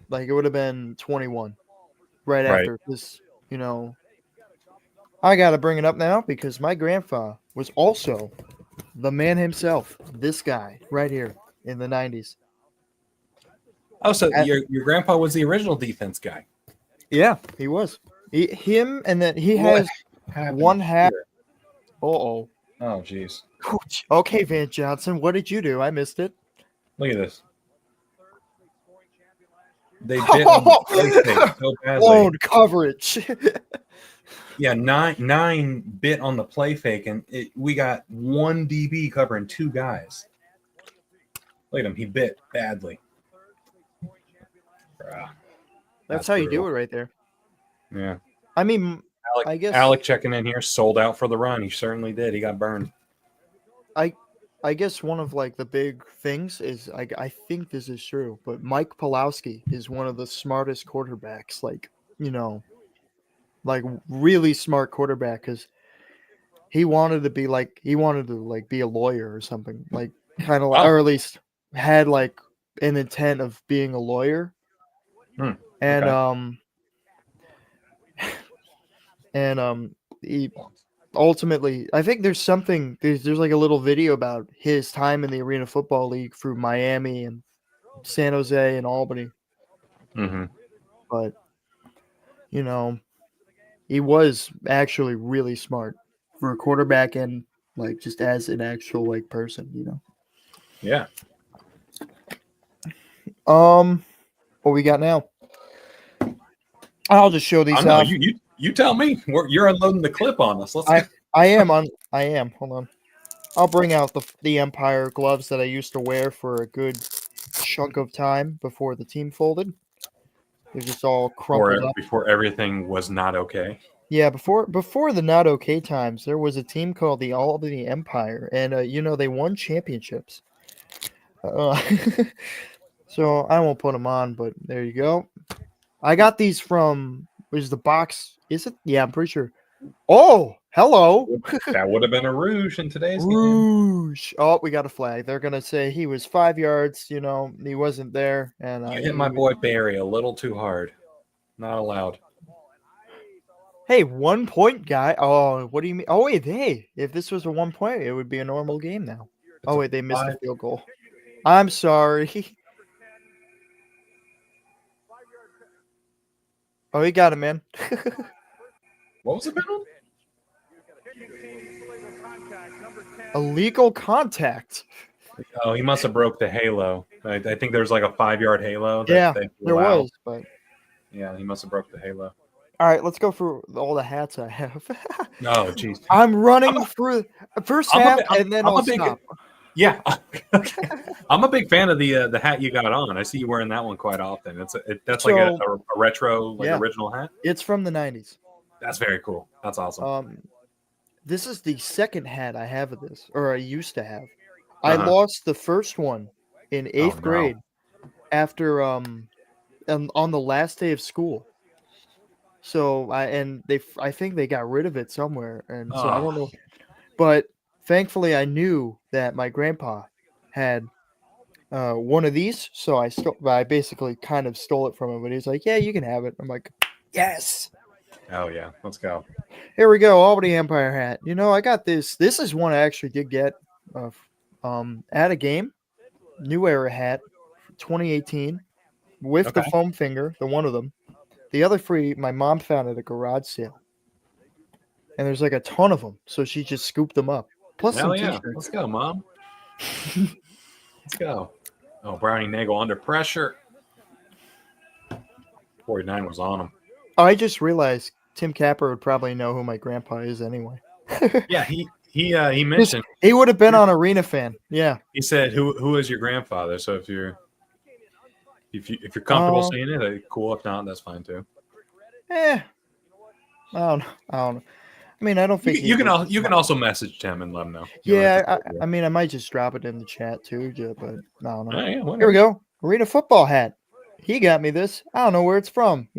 Like it would have been 21 right after this, I got to bring it up now because my grandfather was also the man himself, this guy right here in the 90s.
Oh, so your grandpa was the original defense guy.
Yeah, he was. Him, and then he has one hat. Oh,
jeez.
Okay, Van Johnson, what did you do? I missed it.
Look at this. They bit on the play fake so badly.
Blown coverage.
Yeah, nine bit on the play fake, and we got one DB covering two guys. Look at him. He bit badly.
That's how you do it right there.
Yeah.
I mean, I guess
Alec checking in here, sold out for the run. He certainly did. He got burned.
I guess one of like the big things is I think this is true, but Mike Pawlowski is one of the smartest quarterbacks. Like really smart quarterback because he wanted to be be a lawyer or something, like kind of or at least had like an intent of being a lawyer. And he ultimately, I think there's like a little video about his time in the Arena Football League through Miami and San Jose and Albany.
Mm-hmm.
But he was actually really smart for a quarterback and like just as an actual like person,
Yeah.
What we got now? I'll just show these off.
You tell me. You're unloading the clip on us.
I am. Hold on. I'll bring out the Empire gloves that I used to wear for a good chunk of time before the team folded. They're just all crumpled up.
Before everything was not okay.
Yeah, before the not okay times, there was a team called the Albany Empire, and they won championships. So I won't put them on, but there you go. I got these from. Is the box? Is it? Yeah, I'm pretty sure. Oh, hello.
That would have been a rouge in today's
rouge.
Game.
Oh, we got a flag. They're gonna say he was 5 yards. He wasn't there, and
you hit my boy Barry a little too hard. Not allowed.
Hey, 1 point guy. Oh, what do you mean? Oh wait, hey, if this was a 1 point, it would be a normal game now. Oh wait, they missed the field goal. I'm sorry. Oh, he got him, man.
What was it, Ben?
Illegal contact.
Oh, he must have broke the halo. I think there's like a 5-yard halo.
There was, but
yeah, he must have broke the halo.
All right, let's go through all the hats I have.
Oh, jeez.
I'm running through first half, and then I'll stop.
Yeah, I'm a big fan of the hat you got on. I see you wearing that one quite often. That's like a retro, original hat.
It's from the 90s.
That's very cool. That's awesome.
This is the second hat I have of this, or I used to have. I lost the first one in 8th grade after on the last day of school. So I think they got rid of it somewhere, and so I don't know. But thankfully, I knew that my grandpa had one of these, so I basically kind of stole it from him. But he's like, "Yeah, you can have it." I'm like, "Yes."
Oh yeah, let's go.
Here we go, Albany Empire hat. I got this. This is one I actually did get at a game. New Era hat, 2018, with the foam finger, the one of them. The other three, my mom found at a garage sale. And there's like a ton of them, so she just scooped them up. Plus some t-shirts.
Let's go, Mom. Let's go. Oh, Brownie Nagel under pressure. 49 was on him.
Oh, I just realized Tim Capper would probably know who my grandpa is anyway.
Yeah, he mentioned
he would have been on Arena Fan. Yeah.
He said, "Who is your grandfather?" So if you're comfortable saying it, cool. If not, that's fine too.
I don't know. I I mean, I don't think
you can also message Tim and let him know.
Yeah, I mean, I might just drop it in the chat too, but no.
Yeah,
Here we go. Arena football hat. He got me this. I don't know where it's from.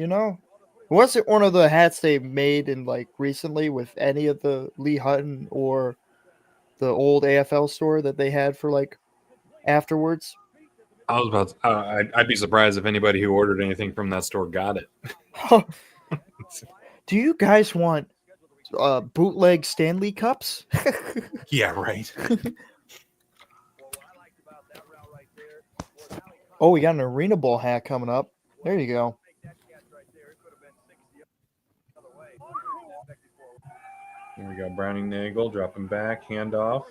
Was it one of the hats they made in like recently with any of the Lee Hutton or the old AFL store that they had for like afterwards?
I was about to, I'd be surprised if anybody who ordered anything from that store got it.
Do you guys want bootleg Stanley Cups?
Yeah, right.
Oh, we got an ArenaBall hat coming up. There you go.
Here we go. Browning Nagel dropping back, handoff.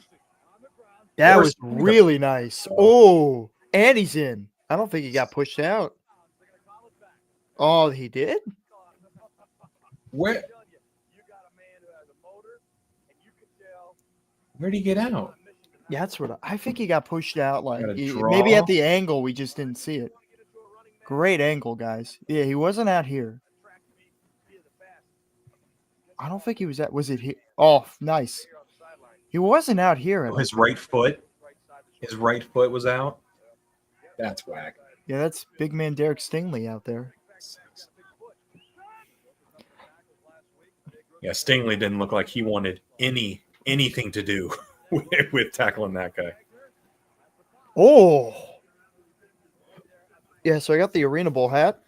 That was really nice. Oh, and he's in. I don't think he got pushed out. Oh, he did?
Where'd he get out?
Yeah, that's what I think he got pushed out. Like
Draw.
maybe at the angle, we just didn't see it. Great angle, guys. Yeah, he wasn't out here. I don't think he was at. Was it here? Oh, nice. He wasn't out here.
His right foot. His right foot was out. That's whack.
Yeah, that's big man Derek Stingley out there.
Yeah, Stingley didn't look like he wanted anything to do with tackling that guy.
Oh. Yeah, so I got the ArenaBall hat.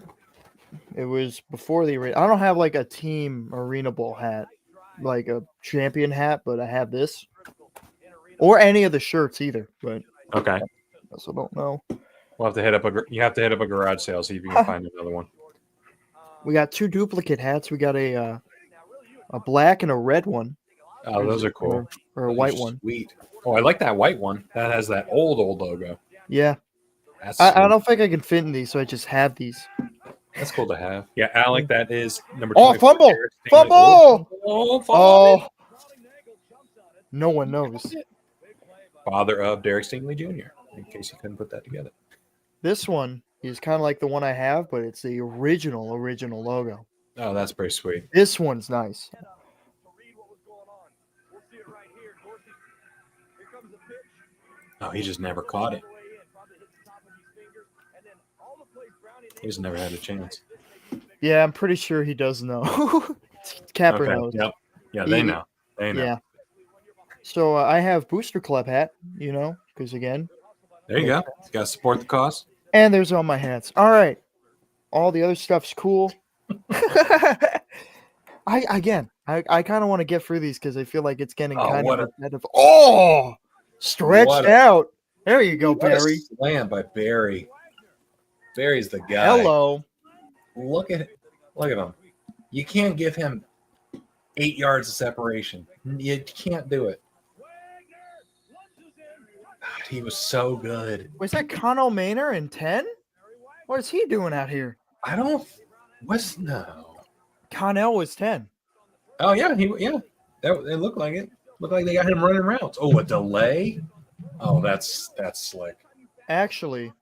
It was before the arena. I don't have like a team ArenaBall hat, like a champion hat, but I have this. Or any of the shirts either. But
okay.
I also don't know.
We'll have to hit up you have to hit up a garage sale, see if you can find another one.
We got 2 duplicate hats. We got a black and a red one.
Oh, those are cool.
Or a white one.
Sweet. Oh, I like that white one. That has that old logo.
Yeah.
That's
I don't think I can fit in these, so I just have these.
That's cool to have. Yeah, Alec, that is number 24.
Oh, fumble! Fumble!
Oh,
oh. No one knows.
Father of Derek Stingley Jr., in case you couldn't put that together.
This one is kind of like the one I have, but it's the original logo.
Oh, that's pretty sweet.
This one's nice.
Oh, he just never caught it. He just never had a chance.
Yeah, I'm pretty sure he does know. Capper knows.
Yep. Yeah, they know. They know.
Yeah. So I have Booster Club hat, because again.
There you go. You got to support the cause.
And there's all my hats. All right. All the other stuff's cool. I kind of want to get through these because I feel like it's getting kind of repetitive. Oh, stretched out. There you go, Barry.
Slam by Barry. Barry's the guy.
Hello.
Look at him. You can't give him 8 yards of separation. You can't do it. God, he was so good.
Was that Connell Maynor in 10? What is he doing out here?
No.
Connell was 10.
Oh yeah, it looked like it. Looked like they got him running routes. Oh, a delay. Oh, that's slick.
Actually,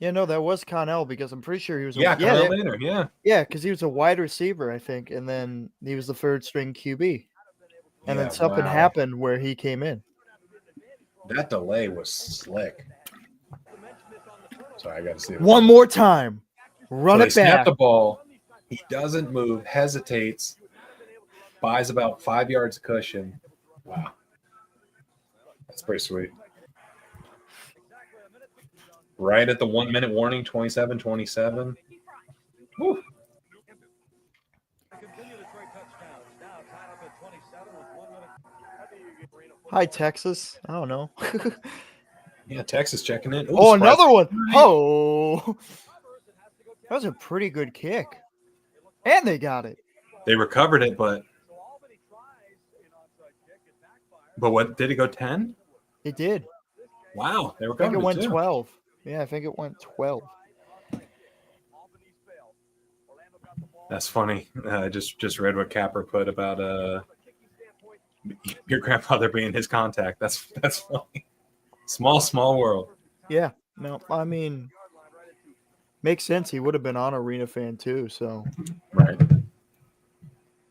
yeah, no, that was Connell because I'm pretty sure he was.
Connell Maynor, yeah.
Yeah, because he was a wide receiver, I think, and then he was the third string QB, and then something happened where he came in.
That delay was slick. Sorry, I got to see it.
One more time. Run it back.
Snap the ball. He doesn't move, hesitates, buys about 5 yards of cushion. Wow. That's pretty sweet. Right at the 1 minute warning, 27-27. Woo.
Hi, Texas. I don't know.
Yeah, Texas checking in.
Ooh, another one. Oh. That was a pretty good kick. And they got it.
They recovered it, but what did it go 10?
It did.
Wow, they recovered
I think it went
too.
12. Yeah, I think it went 12.
That's funny. I just read what Capper put about your grandfather being his contact. That's funny. Small world.
Yeah. No, I mean, makes sense. He would have been on Arena Fan too. So
right.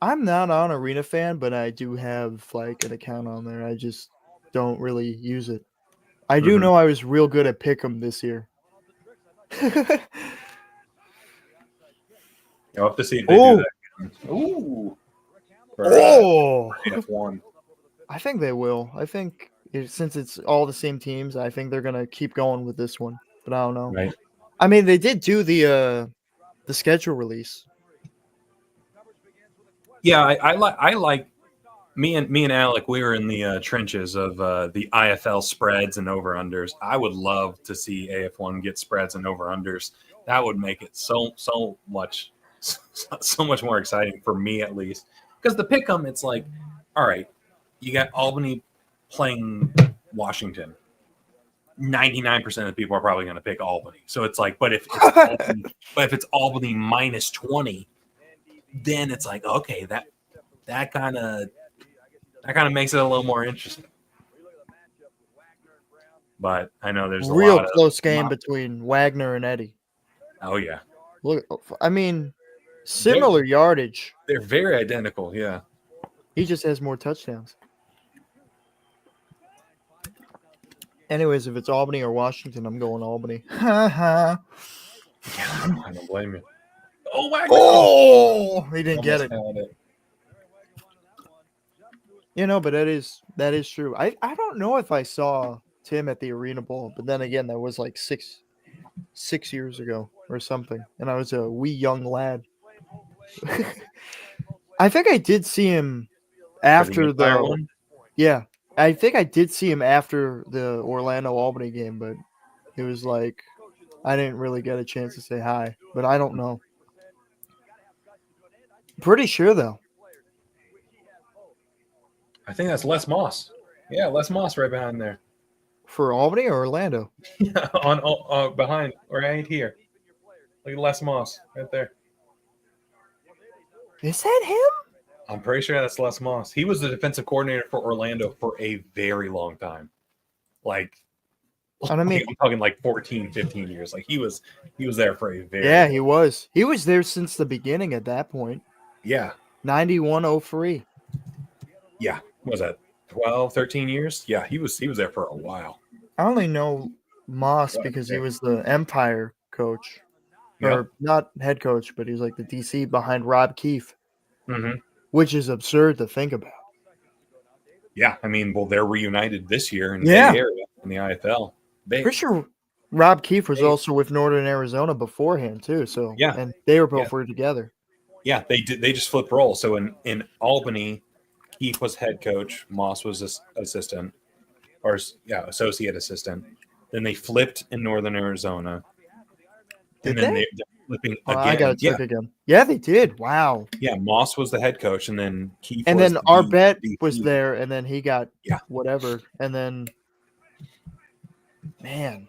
I'm not on Arena Fan, but I do have like an account on there. I just don't really use it. I do know I was real good at Pick'em this year.
You'll have to see if they do that. Ooh. For, F1.
I think they will. I think since it's all the same teams, I think they're gonna keep going with this one. But I don't know.
Right.
I mean, they did do the schedule release.
Yeah, I like me and Alec. We were in the trenches of the IFL spreads and over unders. I would love to see AF1 get spreads and over unders. That would make it so much more exciting for me, at least. Because the pick'em, it's like, all right, you got Albany playing Washington. 99% of the people are probably going to pick Albany. So it's like, but if it's Albany minus 20, then it's like, okay, that kind of makes it a little more interesting. But I know there's a
real
lot
close game between Wagner and Eddie.
Oh yeah,
look, I mean, similar yardage.
They're very identical. Yeah,
he just has more touchdowns. Anyways, if it's Albany or Washington, I'm going Albany.
I don't blame you. Oh, Wagner!
Oh, he didn't get it. But that is true. I don't know if I saw Tim at the ArenaBall, but then again, that was like six years ago or something, and I was a wee young lad. I think I did see him after the one. Yeah, I think I did see him after the Orlando Albany game, but it was like I didn't really get a chance to say hi. But I don't know. Pretty sure though.
I think that's Les Moss. Yeah, Les Moss right behind there.
For Albany or Orlando?
Yeah, on behind right here. Look at Les Moss right there.
Is that him?
I'm pretty sure that's Les Moss. He was the defensive coordinator for Orlando for a very long time. I'm talking like 14, 15 years. Like he was there for a very long time.
He was. He was there since the beginning at that point.
Yeah.
91-03.
Yeah. What was that 12, 13 years? Yeah, he was there for a while.
I only know Moss because he was the Empire coach.
Yep.
Or not head coach, but he was like the DC behind Rob Keefe.
Mm-hmm.
Which is absurd to think about.
Yeah, I mean, well, they're reunited this year in the Bay Area in the IFL.
For sure, Rob Keefe was also with Northern Arizona beforehand too. So and they were both together.
Yeah, they did. They just flipped roles. So in Albany, Keefe was head coach, Moss was assistant, associate assistant. Then they flipped in Northern Arizona.
Did
they're flipping again. I got to check
again. Yeah, they did. Wow.
Yeah, Moss was the head coach, and then Keefe.
And then Arbet was there, and then he got whatever, and then man.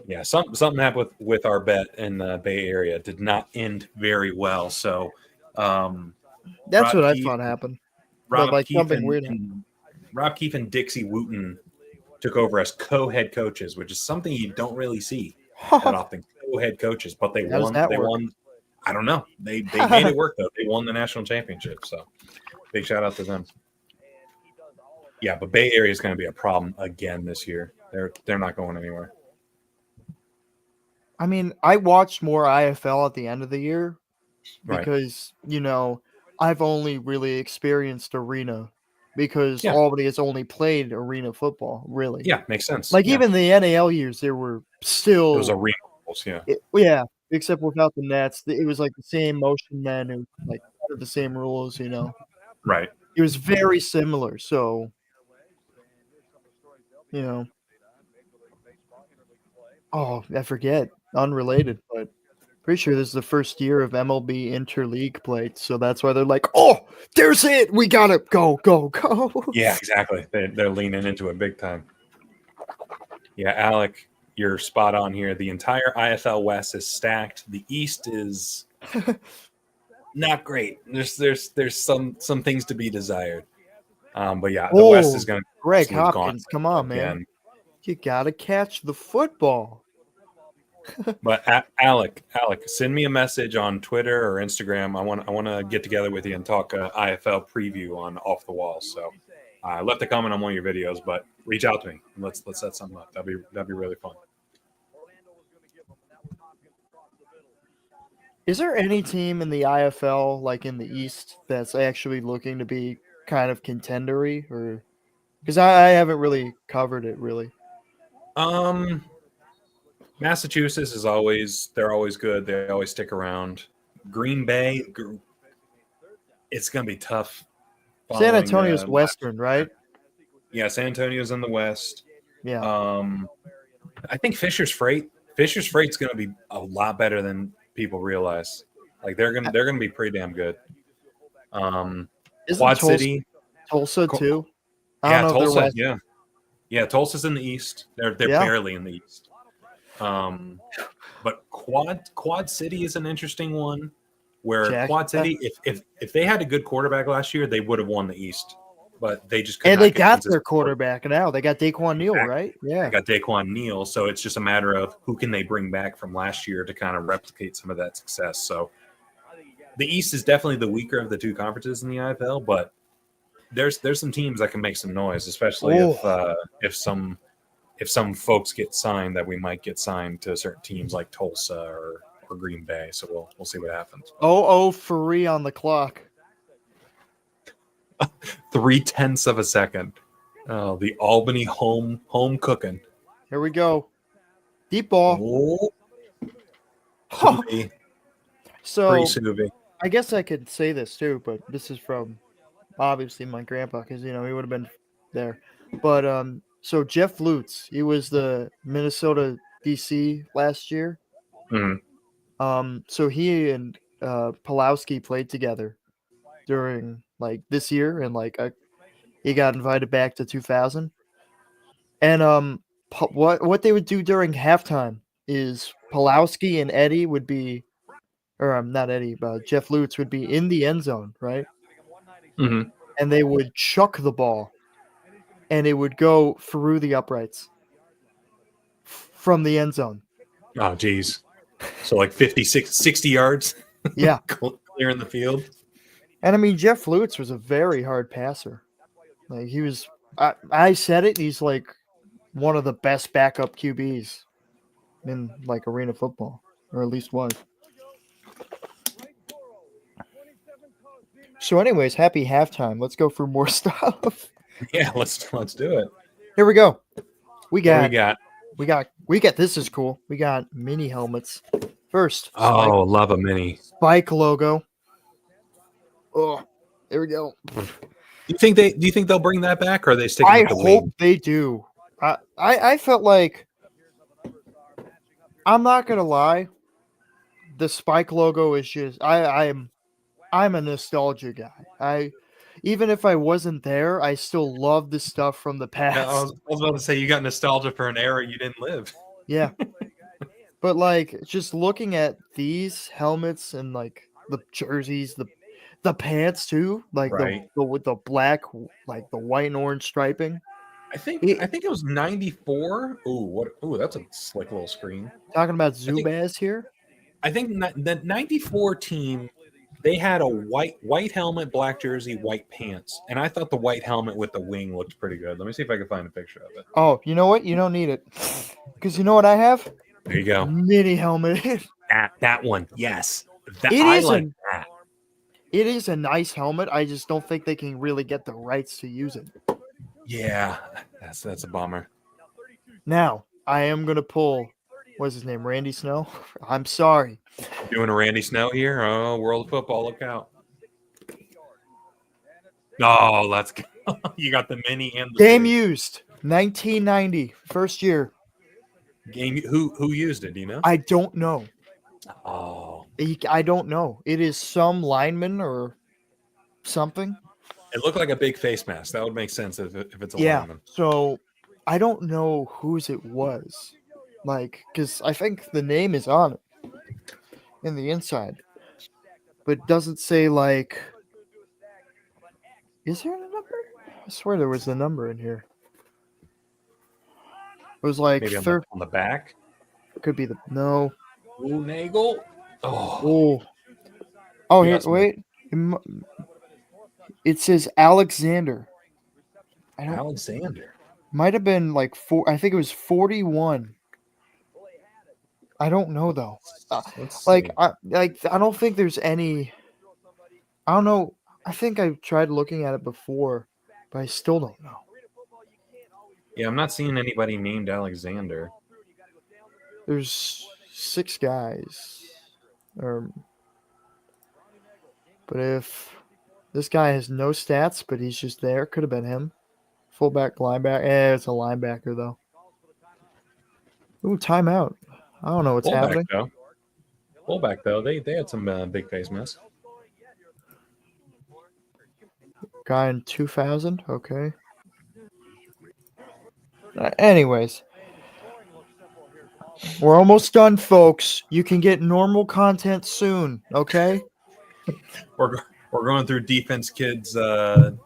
Yeah, something happened with Arbet in the Bay Area. It did not end very well. So
that's what I thought happened.
Rob Keefe
something weird.
Rob Keefe and Dixie Wooten took over as co-head coaches, which is something you don't really see that often. Co-head coaches, but they won. They won. I don't know. They made it work though. They won the national championship. So big shout out to them. Yeah, but Bay Area is going to be a problem again this year. They're not going anywhere.
I mean, I watched more IFL at the end of the year because I've only really experienced arena because Albany has only played arena football, really.
Yeah, makes sense.
Even the NAL years, there were still
those arena rules,
except without the nets. It was like the same motion men and like the same rules,
Right.
It was very similar. So, oh, I forget. Unrelated, but pretty sure this is the first year of MLB interleague play, so that's why they're like, "Oh, there's it. We gotta go."
Yeah, exactly. They're leaning into it big time. Yeah, Alec, you're spot on here. The entire IFL West is stacked. The East is not great. There's some things to be desired. But yeah, the West is going to.
Greg Hopkins, come on, man! You gotta catch the football.
But Alec, send me a message on Twitter or Instagram. I want to get together with you and talk IFL preview on Off the Wall. So I left a comment on one of your videos, but reach out to me. Let's set something up. That'd be really fun.
Is there any team in the IFL, like in the East, that's actually looking to be kind of contendery, or because I haven't really covered it really?
Massachusetts is they're always good. They always stick around. Green Bay, it's gonna be tough.
San Antonio's Western, right?
Yeah, San Antonio's in the West.
Yeah.
I think Fisher's Freight's gonna be a lot better than people realize. Like they're gonna be pretty damn good. Quad City,
Tulsa too.
Yeah, Tulsa. Yeah, Tulsa's in the East. They're
Yeah.
barely in the East. But Quad City is an interesting one. Where Quad City, if they had a good quarterback last year, they would have won the East. But they just couldn't.
And they got their quarterback now. They got Daquan Neal, right? Yeah.
They got Daquan Neal. So it's just a matter of who can they bring back from last year to kind of replicate some of that success. So the East is definitely the weaker of the two conferences in the IFL, but there's some teams that can make some noise, especially if some folks get signed that we might get signed to certain teams like Tulsa or Green Bay. So we'll see what happens.
0-0-3 on the clock.
0.3 of a second. Oh, the Albany home cooking.
Here we go. Deep ball.
Oh.
So I guess I could say this too, but this is from obviously my grandpa because he would have been there. But so Jeff Lutz, he was the Minnesota DC last year.
Mm-hmm.
So he and Pulowski played together during like this year, and like he got invited back to 2000. And what they would do during halftime is Pulowski and Eddie would be, or not Eddie, but Jeff Lutz would be in the end zone, right?
Mm-hmm.
And they would chuck the ball, and it would go through the uprights from the end zone.
Oh, geez. So like 60 yards?
Yeah.
Clearing the field?
And I mean, Jeff Lutz was a very hard passer. Like he was, I said it, he's like one of the best backup QBs in like arena football, or at least was. So anyways, happy halftime. Let's go for more stuff.
Yeah, let's do it.
Here we go. We got this is cool. We got mini helmets. First.
Oh, love a mini.
Spike logo. Oh, there we go.
Do you think they'll bring that back, or are they sticking with the wing?
I hope they do. I felt like, I'm not gonna lie, the Spike logo is just I'm a nostalgia guy. Even if I wasn't there, I still love the stuff from the past.
I was about to say you got nostalgia for an era you didn't live.
Yeah. But like just looking at these helmets and like the jerseys, the pants too, like with the black, like the white and orange striping.
I think it was 94. Ooh, that's a slick little screen.
Talking about Zubaz here.
I think the 94 team, they had a white helmet, black jersey, white pants, and I thought the white helmet with the wing looked pretty good. Let me see if I can find a picture of it.
Oh, you know what? You don't need it, because you know what I have?
There you go.
Mini helmet.
That one, yes.
It is a nice helmet. I just don't think they can really get the rights to use it.
Yeah, that's a bummer.
Now, I am going to pull, what's his name, Randy Snow? I'm sorry.
Doing a Randy Snow here? Oh, World of Football, look out. Oh, let's go. You got the mini and the
game used, 1990, first year.
Game, who used it, do you know?
I don't know.
Oh.
I don't know. It is some lineman or something.
It looked like a big face mask. That would make sense if it's a lineman.
So I don't know whose it was. Like, because I think the name is on it in the inside. But it doesn't say, like, is there a number? I swear there was a number in here. It was like
maybe on the back.
Could be the no.
Ooh, Nagel. Oh,
Oh,
we
here,
got some
wait. It says Alexander. I don't.
Alexander.
Might have been like four. I think it was 41. I don't know though.
Let's see.
I don't think there's any. I don't know. I think I tried looking at it before, but I still don't know.
Yeah, I'm not seeing anybody named Alexander.
There's 6 guys. But if this guy has no stats, but he's just there, could have been him. Fullback, linebacker. It's a linebacker though. Ooh, timeout. I don't know what's happening.
Fullback though, they had some big face miss.
Guy in 2000. Okay. Anyways, we're almost done, folks. You can get normal content soon. Okay.
We're going through Defense Kids'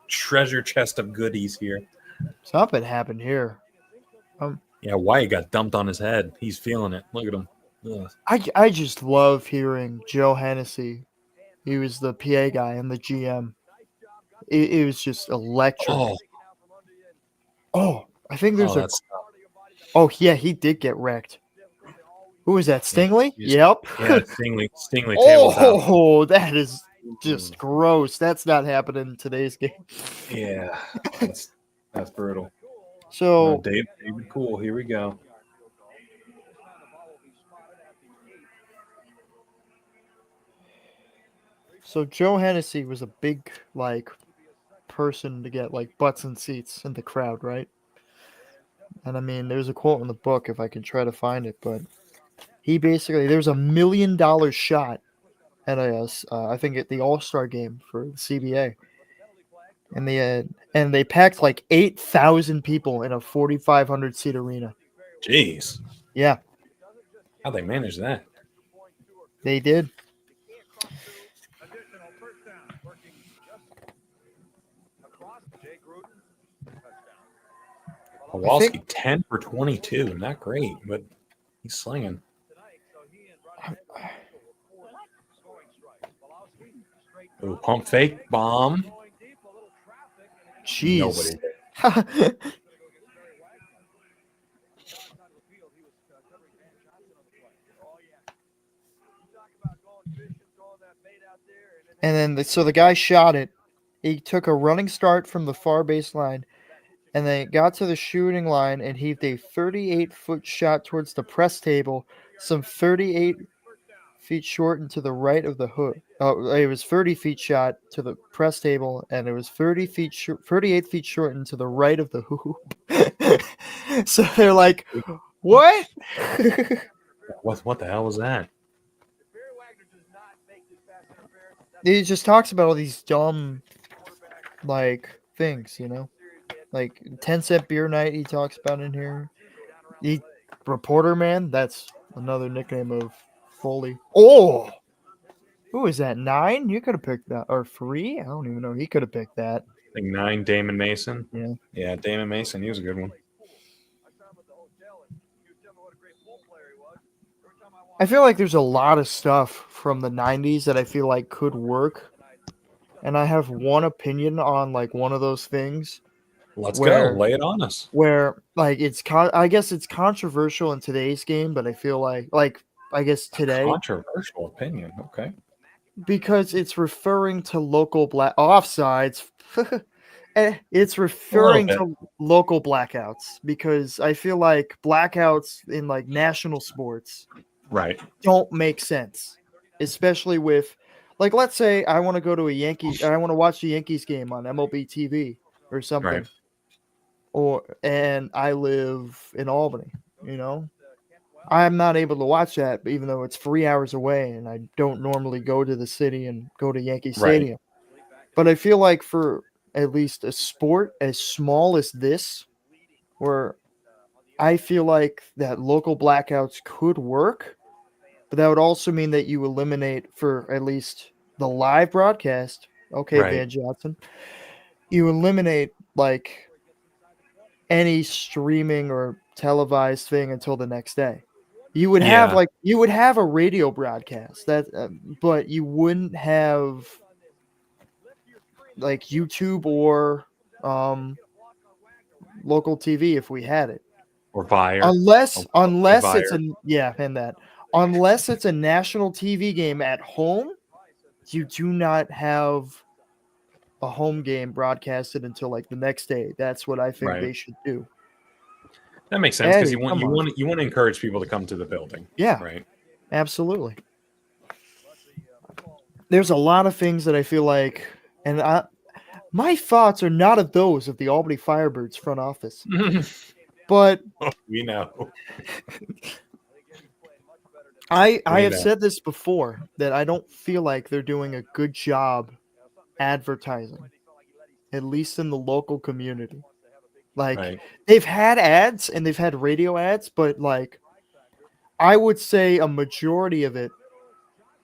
treasure chest of goodies here.
Something happened here.
Yeah, Wyatt got dumped on his head. He's feeling it. Look at him. Ugh.
I just love hearing Joe Hennessy. He was the PA guy and the GM. It was just electric. Oh, I think there's Oh, yeah, he did get wrecked. Who is that? Stingley? Yep.
Yeah, Stingley.
Oh, that is just gross. That's not happening in today's game.
Yeah, that's brutal.
So,
David Cool, here we go.
So Joe Hennessy was a big person to get butts and seats in the crowd, right? And I mean, there's a quote in the book if I can try to find it, but he basically there's $1 million shot at I think at the All-Star game for the CBA. And they packed 8,000 people in a 4,500 seat arena.
Jeez.
Yeah.
How'd they manage that?
They did.
Kowalski 10 for 22. Not great, but he's slinging. Ooh, pump fake bomb.
Jeez. And then so the guy shot it. He took a running start from the far baseline, and they got to the shooting line and heaved a 38-foot shot towards the press table, some 38 feet short and to the right of the hook. Oh, it was 30 feet shot to the press table, and it was 38 feet short and to the right of the hoop. So they're like, what?
What the hell was that?
He just talks about all these dumb, things, 10-cent beer night he talks about in here. Reporter man, that's another nickname of Foley. Oh! Who is that, 9? You could have picked that. Or 3? I don't even know. He could have picked that.
I think 9, Damon Mason.
Yeah.
Yeah, Damon Mason. He was a good one.
I feel like there's a lot of stuff from the 90s that I feel like could work. And I have one opinion on one of those things.
Let's go. Lay it on us.
Where I guess it's controversial in today's game, but I feel like I guess today.
Controversial opinion. Okay.
Because it's referring to local offsides. It's referring to local blackouts, because I feel like blackouts in national sports don't make sense, especially with let's say I want to go to I want to watch the Yankees game on MLB TV or something, and I live in Albany, I'm not able to watch that, even though it's 3 hours away, and I don't normally go to the city and go to Yankee Stadium. But I feel like for at least a sport as small as this, where I feel like that local blackouts could work, but that would also mean that you eliminate, for at least the live broadcast, Van Johnson, you eliminate any streaming or televised thing until the next day. You would have a radio broadcast but you wouldn't have like YouTube or local TV if we had it.
Or Fire.
Unless it's unless it's a national TV game at home, you do not have a home game broadcasted until like the next day. That's what I think they should do.
That makes sense because you want to encourage people to come to the building.
Yeah,
right.
Absolutely. There's a lot of things that I feel like, and my thoughts are not of those of the Albany Firebirds front office, but
we know.
I have said this before that I don't feel like they're doing a good job advertising, at least in the local community. Like they've had ads and they've had radio ads, but like I would say a majority of it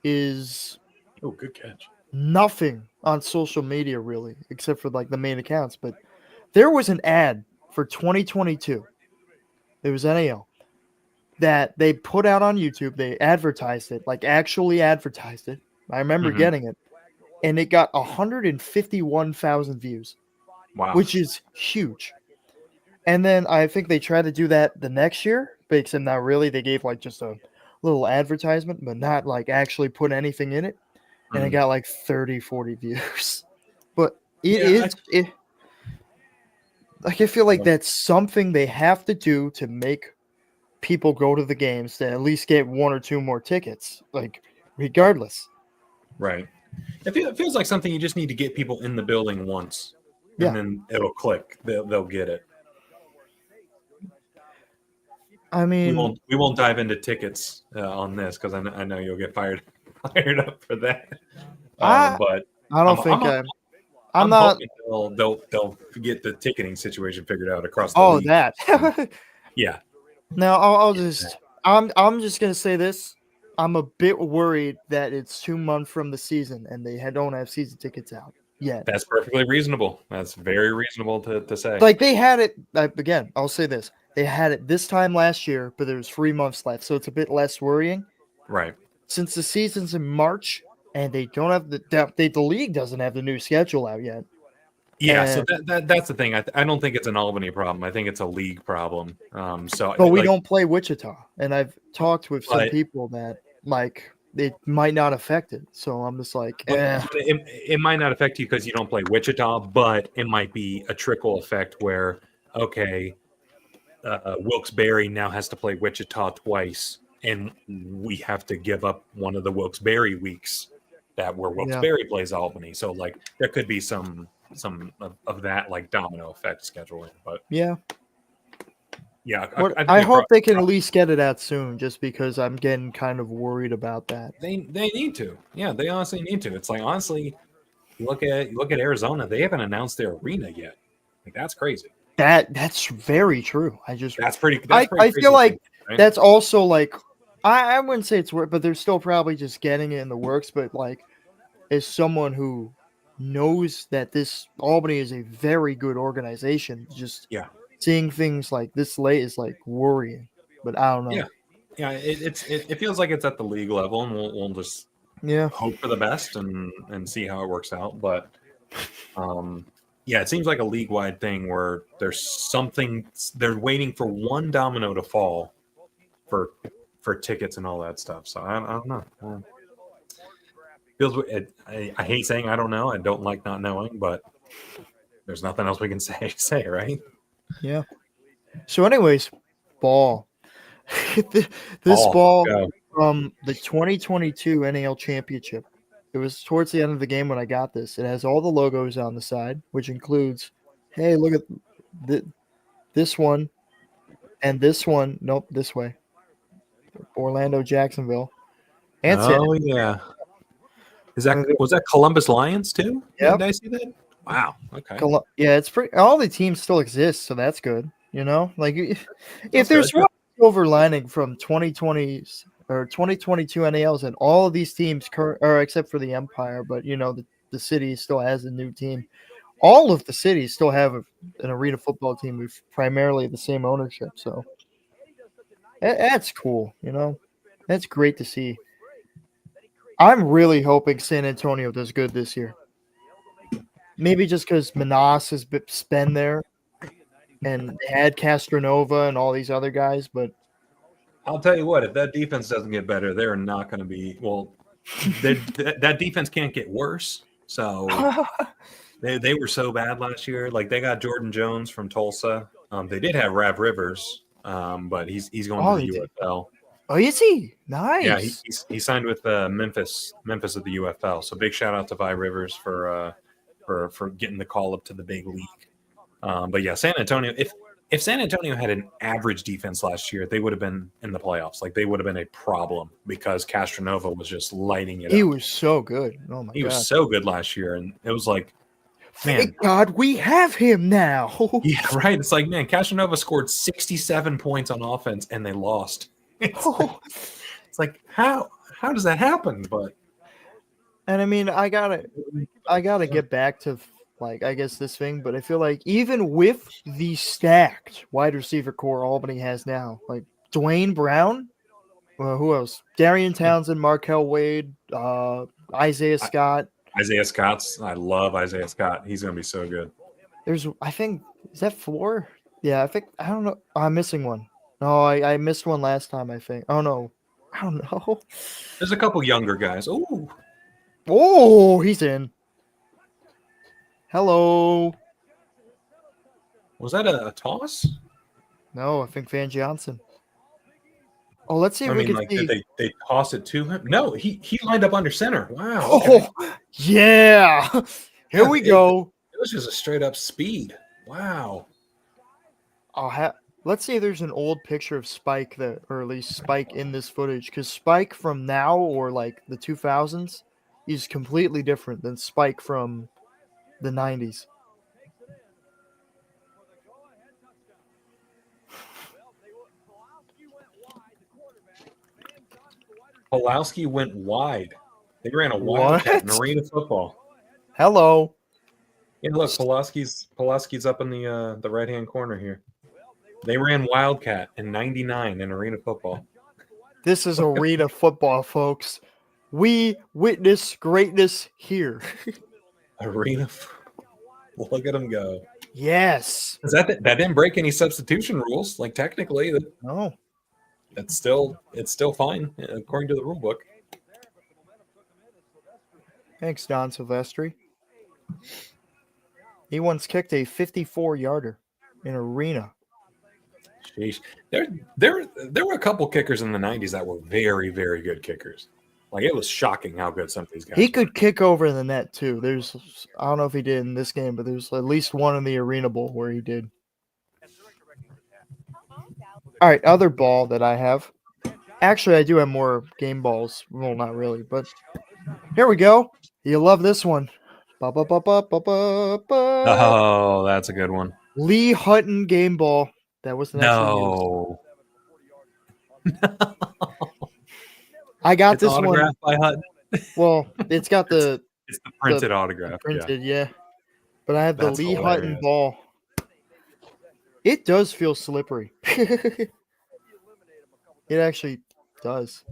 is
good catch.
Nothing on social media really, except for like the main accounts. But there was an ad for 2022. It was NAL that they put out on YouTube. They advertised it, like actually advertised it. I remember getting it, and it got 151,000 views.
Wow,
which is huge. And then I think they tried to do that the next year, but except not really. They gave like just a little advertisement, but not like actually put anything in it. And it got like 30, 40 views. But I feel like that's something they have to do to make people go to the games to at least get one or two more tickets, like regardless.
Right. It feels like something you just need to get people in the building once, and then it'll click. They'll get it.
I mean,
we won't dive into tickets on this because I know you'll get fired up for that. But
I don't think I'm not.
They'll get the ticketing situation figured out across the league.
That.
Yeah.
Now I'm just gonna say this. I'm a bit worried that it's 2 months from the season and they don't have season tickets out yet.
That's perfectly reasonable. That's very reasonable to say.
Like they had it again. I'll say this: they had it this time last year, but there's 3 months left, so it's a bit less worrying.
Right.
Since the season's in March and they don't have the league doesn't have the new schedule out yet.
Yeah, so that's the thing. I don't think it's an Albany problem. I think it's a league problem. But
we don't play Wichita, and I've talked with some people that like it might not affect it. So I'm just like,
it might not affect you because you don't play Wichita, but it might be a trickle effect where Wilkes-Barre now has to play Wichita twice, and we have to give up one of the Wilkes-Barre weeks where Wilkes-Barre plays Albany. So like there could be some of that like domino effect scheduling, but
I hope they can at least get it out soon, just because I'm getting kind of worried about that.
They need to. Yeah, they honestly need to. It's like honestly, you look at Arizona, they haven't announced their arena yet. Like that's crazy.
That's very true. I feel like
right?
That's also like I wouldn't say it's work, but they're still probably just getting it in the works. But like, as someone who knows that this Albany is a very good organization, just seeing things like this late is like worrying. But I don't know.
Yeah. It feels like it's at the league level, and we'll just hope for the best and see how it works out. But it seems like a league-wide thing where there's something they're waiting for one domino to fall for tickets and all that stuff. So I don't know. I hate saying I don't know. I don't like not knowing, but there's nothing else we can say, right?
Yeah. So, anyways, ball. This ball from the 2022 NAL Championship. It was towards the end of the game when I got this. It has all the logos on the side, which includes, hey, look at this one and this one. Nope, this way. Orlando, Jacksonville. And
yeah. Was that Columbus Lions too?
Yeah.
Did I see that? Wow. Okay.
It's pretty. All the teams still exist, so that's good. You know, like if there's one silver lining from 2020 or 2022 NALs, and all of these teams, except for the Empire, but you know the city still has a new team. All of the cities still have an arena football team with primarily the same ownership. So That's cool. That's great to see. I'm really hoping San Antonio does good this year. Maybe just because Manas has been there, and they had Castronova and all these other guys, but
I'll tell you what, if that defense doesn't get better, they're not going to be well. That defense can't get worse. So they were so bad last year. Like they got Jordan Jones from Tulsa. They did have Rav Rivers, but he's going to the UFL.
Oh, is he? Nice.
Yeah, he signed with Memphis at the UFL. So big shout out to Vi Rivers for getting the call up to the big league. But yeah, San Antonio. If San Antonio had an average defense last year, they would have been in the playoffs. Like they would have been a problem because Castronova was just lighting it.
He was so good. Oh my god,
he was so good last year, and it was like, man,
thank God we have him now.
Yeah, right. It's like, man, Castronova scored 67 points on offense, and they lost. It's like how does that happen? But
and I mean, I gotta get back to like I guess this thing, but I feel like even with the stacked wide receiver core Albany has now, like Dwayne Brown, who else? Darian Townsend, Markel Wade, Isaiah Scott.
I love Isaiah Scott. He's gonna be so good.
I think, is that 4? Yeah, I don't know. I'm missing one. No, I missed one last time, I think. Oh, no. I don't know.
There's a couple younger guys.
Oh, he's in. Hello.
Was that a toss?
No, I think Van Johnson. Oh, let's see if we can see.
Did they toss it to him? No, he lined up under center. Wow.
Okay. Oh, yeah. Here we go.
It was just a straight up speed. Wow.
Let's see if there's an old picture of Spike or at least Spike in this footage, because Spike from now or like the 2000s is completely different than Spike from the 90s.
Pulowski went wide. They ran a wildcat in arena football.
Hello.
Yeah, look, Pulowski's up in the right-hand corner here. They ran wildcat in '99 in arena football.
This is arena football, folks. We witness greatness here.
Arena. Look at them go.
Yes.
That didn't break any substitution rules. Like technically,
no.
It's still fine according to the rule book.
Thanks, Don Silvestri. He once kicked a 54-yarder in arena.
Sheesh. There were a couple kickers in the 90s that were very, very good kickers. Like it was shocking how good some of these guys
He could kick over the net too. I don't know if he did in this game, but there's at least one in the ArenaBall where he did. All right, other ball that I have. Actually, I do have more game balls. Well, not really, but here we go. You love this one.
Oh, that's a good one.
Lee Hutton game ball. That was the next
one.
I got this one
by Hutton.
Well, it's got the
printed autograph.
Printed, yeah. But I have the Lee Hutton ball. It does feel slippery. It actually does.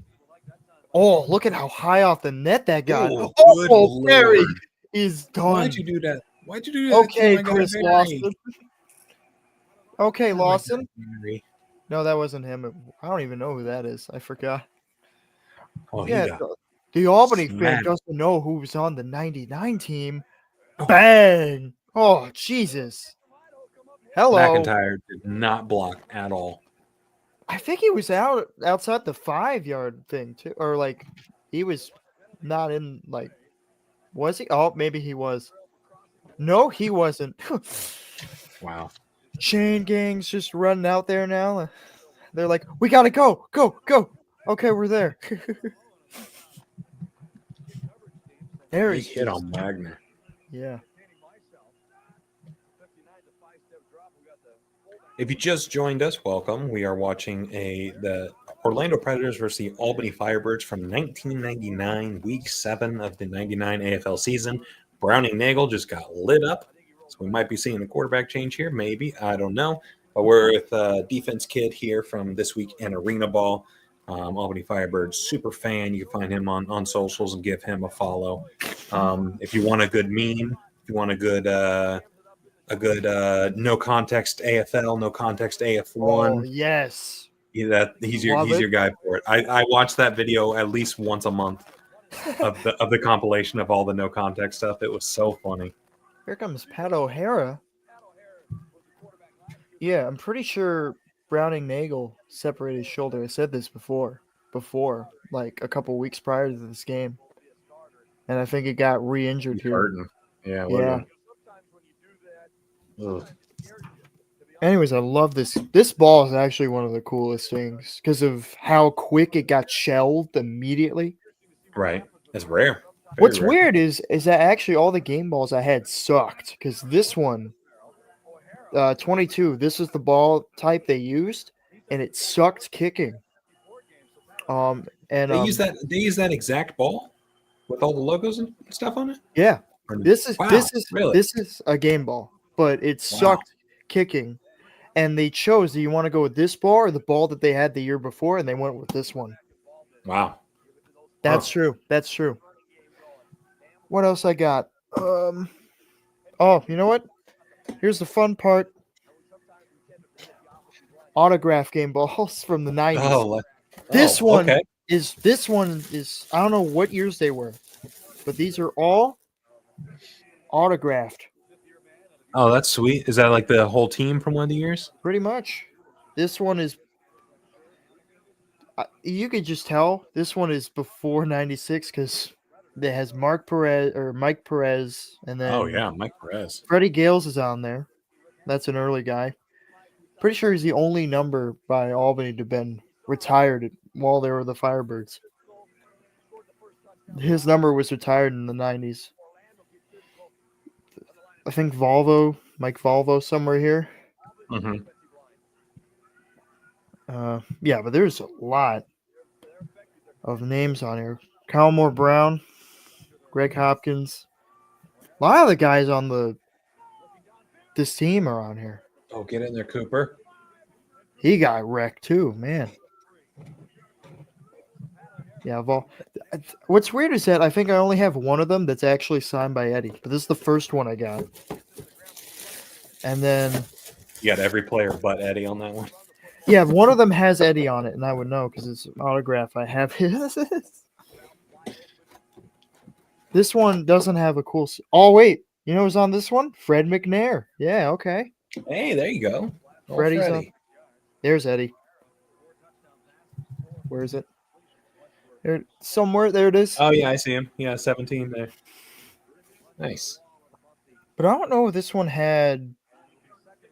Oh, look at how high off the net that got. Oh, Barry is done.
Why'd you do that?
Okay, Chris Lawson. Okay, Lawson. No, that wasn't him. I don't even know who that is. I forgot.
Oh,
yeah, the Albany fan doesn't know who was on the 99 team. Bang! Oh, Jesus. Hello.
McIntyre did not block at all.
I think he was outside the 5-yard thing too, or like he was not in. Like, was he? Oh, maybe he was. No, he wasn't.
Wow.
Chain gang's just running out there now. They're like, we gotta go. Okay, we're there. There he
hit on Wagner.
Yeah.
If you just joined us, welcome. We are watching the Orlando Predators versus the Albany Firebirds from 1999, Week 7 of the 99 AFL season. Browning Nagel just got lit up, so we might be seeing a quarterback change here. Maybe, I don't know. But we're with Defense Kid here from This Week in ArenaBall. Albany Firebirds super fan. You can find him on socials and give him a follow. If you want a good meme, if you want a good no context AFL, no context AF1.
Oh, yes.
He's your guy for it. I watch that video at least once a month of the compilation of all the no context stuff. It was so funny.
Here comes Pat O'Hara. Yeah, I'm pretty sure Browning Nagel separated his shoulder. I said this before, like a couple weeks prior to this game. And I think it got re-injured here.
Hurting. Yeah.
Anyways, I love this. This ball is actually one of the coolest things because of how quick it got shelled immediately.
Right. It's rare.
What's weird is that actually all the game balls I had sucked because this one, 22, this is the ball type they used, and it sucked kicking. And
they use that exact ball with all the logos and stuff on it.
Yeah, this is a game ball, but it sucked kicking, and they chose. Do you want to go with this ball or the ball that they had the year before? And they went with this one.
Wow,
that's true. That's true. What else I got? Oh, you know what? Here's the fun part. Autograph game balls from the 90s. This one is I don't know what years they were, but these are all autographed.
Oh, that's sweet. Is that like the whole team from one of the years?
Pretty much. This one is you could just tell this one is before 96 because it has Mike Perez, and then
Mike Perez.
Freddie Gales is on there. That's an early guy. Pretty sure he's the only number by Albany to have been retired while they were the Firebirds. His number was retired in the 90s. I think Mike Volvo somewhere here.
Mm-hmm.
But there's a lot of names on here. Calmore Brown, Greg Hopkins. A lot of the guys on this team are on here.
Oh, get in there, Cooper.
He got wrecked too, man. Yeah, what's weird is that I think I only have one of them that's actually signed by Eddie, but this is the first one I got. And then
you got every player but Eddie on that one.
Yeah, one of them has Eddie on it, and I would know because it's an autograph I have his. This one doesn't have a cool. Oh wait, you know who's on this one? Fred McNair. Yeah, okay.
Hey, there you go.
Freddie's on. There's Eddie. Where is it? There, somewhere. There it is.
Oh yeah, I see him. Yeah, 17 there. Nice.
But I don't know if this one had.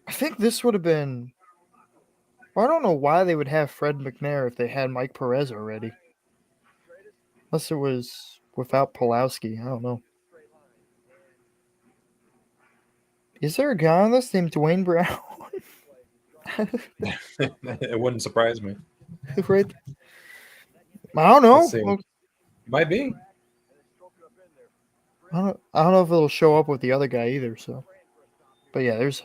I think this would have been. Well, I don't know why they would have Fred McNair if they had Mike Perez already. Unless it was without Pulowski. I don't know. Is there a guy on this named Dwayne Brown?
It wouldn't surprise me.
Right? I don't know.
Well, might be.
I don't know if it'll show up with the other guy either. So, but yeah, there's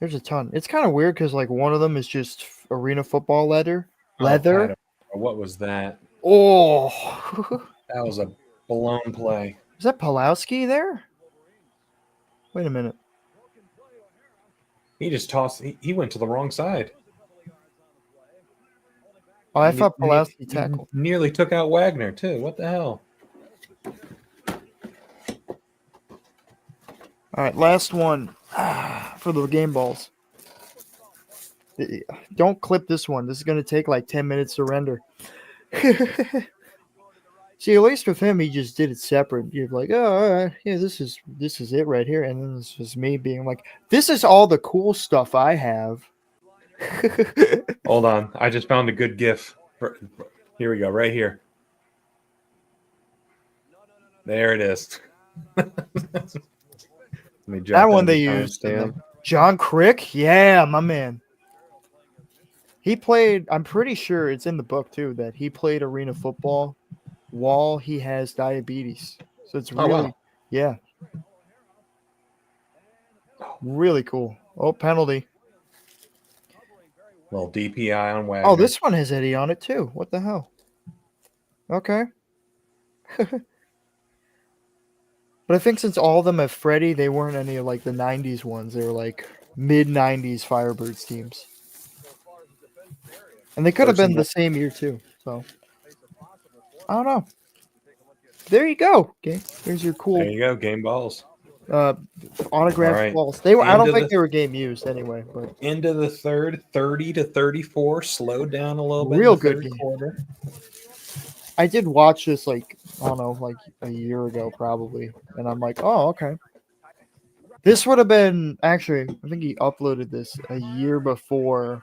a ton. It's kind of weird because like one of them is just arena football leather.
What was that?
Oh,
that was a blown play.
Is that Pulowski there? Wait a minute.
He just tossed. He went to the wrong side.
Oh, I thought Pulowski tackled.
Nearly took out Wagner too. What the hell?
All right, last one for the game balls. Don't clip this one. This is going to take like 10 minutes to render. See, at least with him, he just did it separate. You're like, oh, all right, yeah, this is it right here. And then this was me being like, this is all the cool stuff I have.
Hold on. I just found a good GIF. Here we go, right here. There it is.
That one they used. John Crick? Yeah, my man. He played, I'm pretty sure it's in the book too, that he played arena football while he has diabetes. So it's really, yeah. Really cool. Oh, penalty.
Little DPI on Wagner.
Oh, this one has Eddie on it too. What the hell? Okay. But I think since all of them have Freddie, they weren't any of like the 90s ones. They were like mid-90s Firebirds teams. And they could have been the same year too. So, I don't know. There you go. Okay. Here's your cool.
There you go. Game balls.
Autographed balls. They were. I don't think they were game used anyway. But
into the third, 30-34. Slowed down a little bit.
Real good quarter. I did watch this like I don't know, like a year ago probably, and I'm like, oh okay. This would have been actually. I think he uploaded this a year before.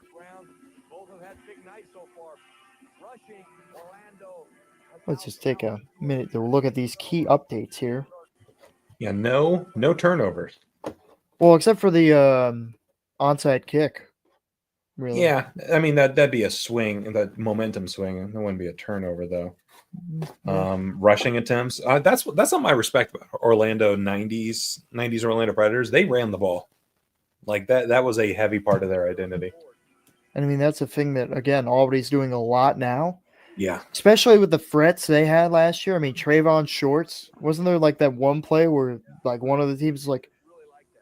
Let's just take a minute to look at these key updates here.
Yeah, no turnovers.
Well, except for the onside kick. Really.
Yeah, I mean that'd be a swing, that momentum swing. That wouldn't be a turnover though. Rushing attempts. That's not my respect about Orlando 90s Orlando Predators. They ran the ball. Like that was a heavy part of their identity.
And I mean that's a thing that again Albany's doing a lot now.
Yeah.
Especially with the threats they had last year. I mean, Trayvon Shorts, wasn't there like that one play where like one of the teams was like,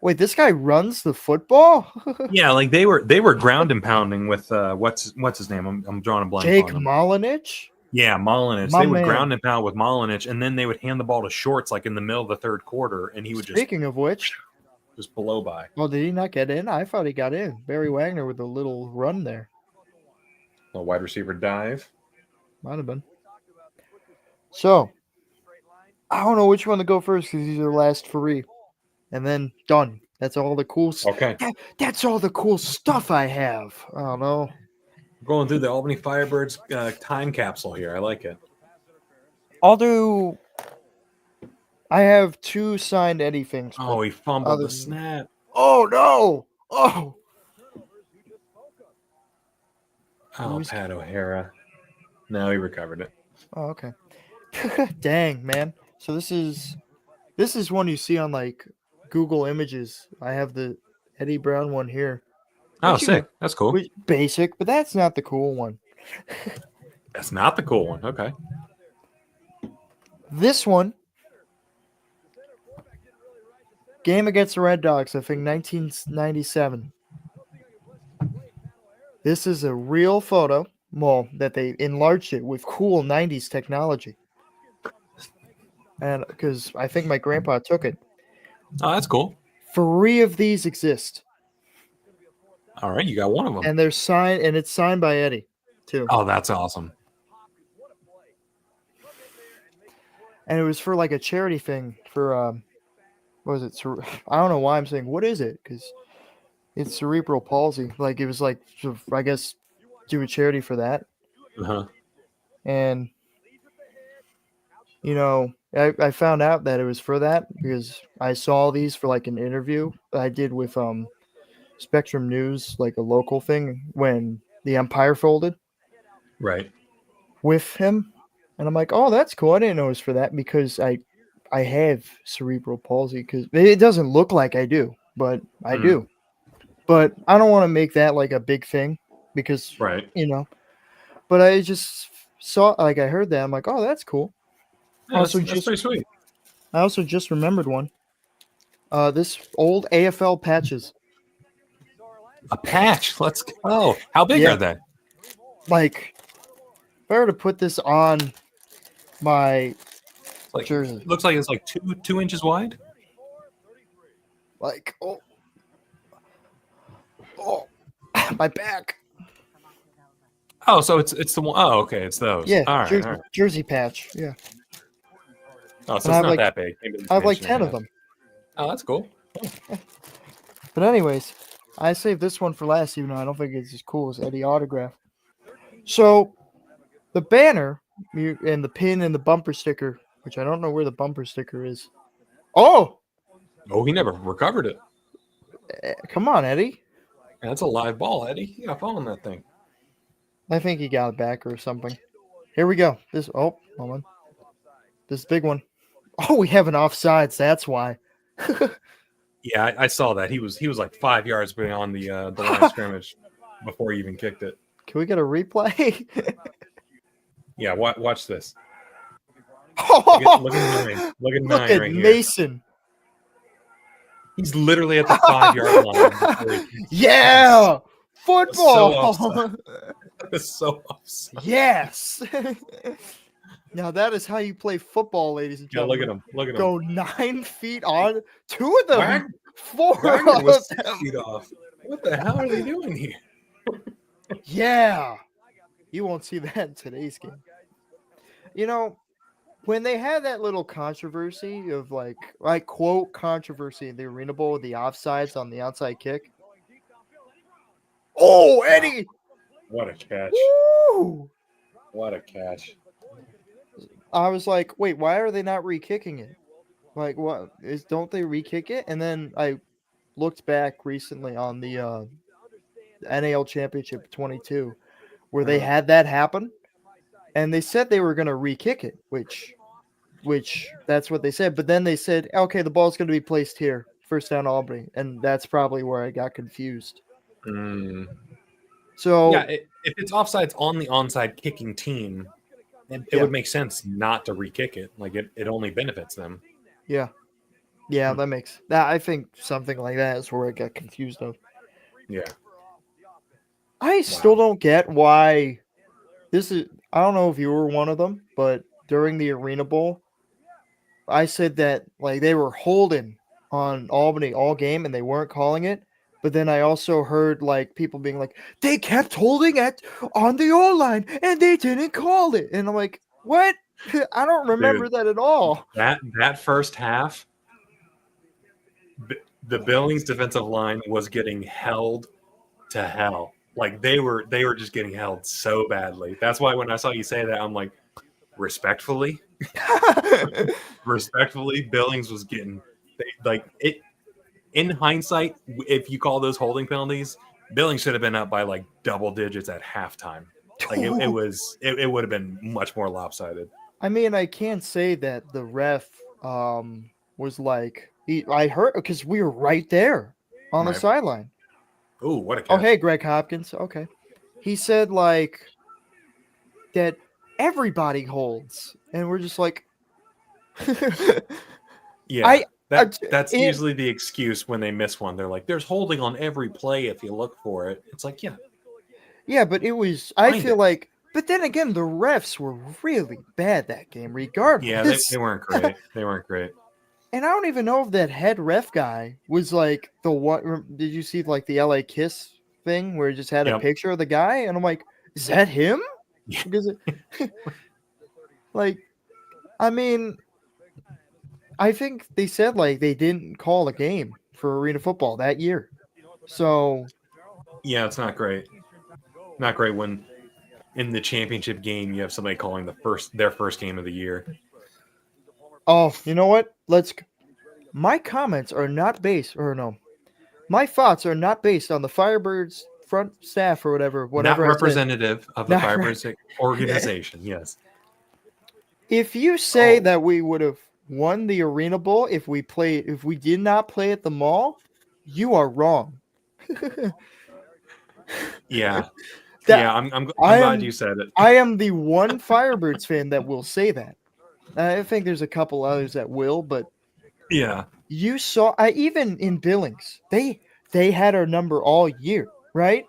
wait, this guy runs the football?
Yeah, like they were ground and pounding with what's his name? I'm drawing a blank.
Jake
on him.
Molinich?
Yeah, Molinich. They would ground and pound with Molinich, and then they would hand the ball to Shorts like in the middle of the third quarter, and he would
Speaking of which,
just blow by.
Well, did he not get in? I thought he got in. Barry Wagner with a little run there.
A wide receiver dive.
Might have been. So, I don't know which one to go first because these are the last three. And then done. That's all the cool stuff.
Okay.
That's all the cool stuff I have. I don't know.
Going through the Albany Firebirds time capsule here. I like it.
I have 2 signed Eddie things.
Oh, he fumbled the snap.
Oh, no. Oh.
Oh, Pat O'Hara. No, he recovered it.
Oh, okay. Dang, man. So this is one you see on like Google Images. I have the Eddie Brown one here.
Oh, sick. That's cool.
Basic, but that's not the cool one.
That's not the cool one. Okay.
This one, game against the Red Dogs, I think 1997. This is a real photo. Well, that they enlarged it with cool 90s technology. And because I think my grandpa took it.
Oh, that's cool.
3 of these exist.
All right, you got one of them.
And they're signed, and it's signed by Eddie, too.
Oh, that's awesome.
And it was for like a charity thing for, what was it? I don't know why I'm saying, what is it? Because it's cerebral palsy. Like, it was like, I guess, do a charity for that.
Uh-huh.
And, you know, I found out that it was for that because I saw these for like an interview I did with Spectrum News, like a local thing when the Empire folded.
Right.
With him. And I'm like, oh, that's cool. I didn't know it was for that because I have cerebral palsy because it doesn't look like I do, but I do. But I don't want to make that like a big thing. Because, you know, but I just saw, like, I heard that. I'm like, oh, that's cool.
Yeah, that's pretty sweet.
I also just remembered one. This old AFL patches.
A patch. Let's go. How big are they?
Like, if I were to put this on my jersey.
Looks like it's like two inches wide.
Like, oh, my back.
Oh, so it's the one. Oh, okay, it's those.
Yeah,
all right,
jersey patch. Yeah.
Oh, so it's not that big.
I have like 10 of them.
Oh, that's cool.
But anyways, I saved this one for last, even though I don't think it's as cool as Eddie autograph. So, the banner and the pin and the bumper sticker, which I don't know where the bumper sticker is. Oh,
he never recovered it.
Come on, Eddie.
That's a live ball, Eddie. You got to fall on that thing.
I think he got it back or something. Here we go. Hold on. This big one. Oh, we have an offsides. That's why.
Yeah, I saw that. He was like 5 yards beyond the line of scrimmage. before he even kicked it.
Can we get a replay?
Yeah, watch this.
Look
Look at 9. Look at 9
at
right here.
Mason.
He's literally at the 5-yard line.
Yeah, football.
So offside.
Yes. Now that is how you play football, ladies and
Yeah,
gentlemen.
look at him. Look at him.
Go 9 feet on. 2 of them. 4
Wagner
of
was
them.
6 feet off. What the hell are they doing here?
Yeah. You won't see that in today's game. You know, when they had that little controversy of like quote controversy in the Arena Bowl with the offsides on the outside kick. Oh, Eddie!
What a catch.
Woo!
What a catch.
I was like, wait, why are they not re-kicking it? Like, what is? Don't they re-kick it? And then I looked back recently on the NAL Championship 22, where they had that happen, and they said they were going to re-kick it, which that's what they said. But then they said, okay, the ball's going to be placed here, first down Albany, and that's probably where I got confused. So
yeah, if it's offsides on the onside kicking team, it would make sense not to re-kick it. Like it only benefits them.
Yeah, that makes that. I think something like that is where I got confused of.
Yeah,
I still don't get why this is. I don't know if you were one of them, but during the Arena Bowl, I said that like they were holding on Albany all game and they weren't calling it. But then I also heard like people being like, they kept holding it on the O-line and they didn't call it. And I'm like, what? I don't remember that at all.
That first half, the Billings defensive line was getting held to hell. Like they were just getting held so badly. That's why when I saw you say that, I'm like, respectfully, Billings was getting like it. In hindsight, if you call those holding penalties, Billings should have been up by like double digits at halftime. Like it would have been much more lopsided.
I mean, I can't say that the ref was like I heard because we were right there on the sideline.
Oh, what a catch.
Oh, hey, Greg Hopkins. Okay. He said like that everybody holds, and we're just like
yeah. That's usually the excuse when they miss one. They're like, there's holding on every play if you look for it. It's like, yeah.
Yeah, but it was, I feel like, but then again, the refs were really bad that game, regardless.
Yeah, they weren't great. They weren't great.
And I don't even know if that head ref guy was like the one. Did you see like the LA Kiss thing where he just had a picture of the guy? And I'm like, is that him? Because, like, I mean, I think they said like they didn't call a game for arena football that year. So
yeah, it's not great. Not great when in the championship game you have somebody calling their first game of the year.
Oh, you know what? My comments are not based, my thoughts are not based on the Firebirds front staff or whatever.
Not representative of the Firebirds organization. Yes.
If you say that we would have won the Arena Bowl if we did not play at the mall, you are wrong.
Yeah. I'm glad you said it.
I am the one Firebirds fan that will say that. I think there's a couple others that will, but
yeah,
you saw. Even in Billings, they had our number all year, right?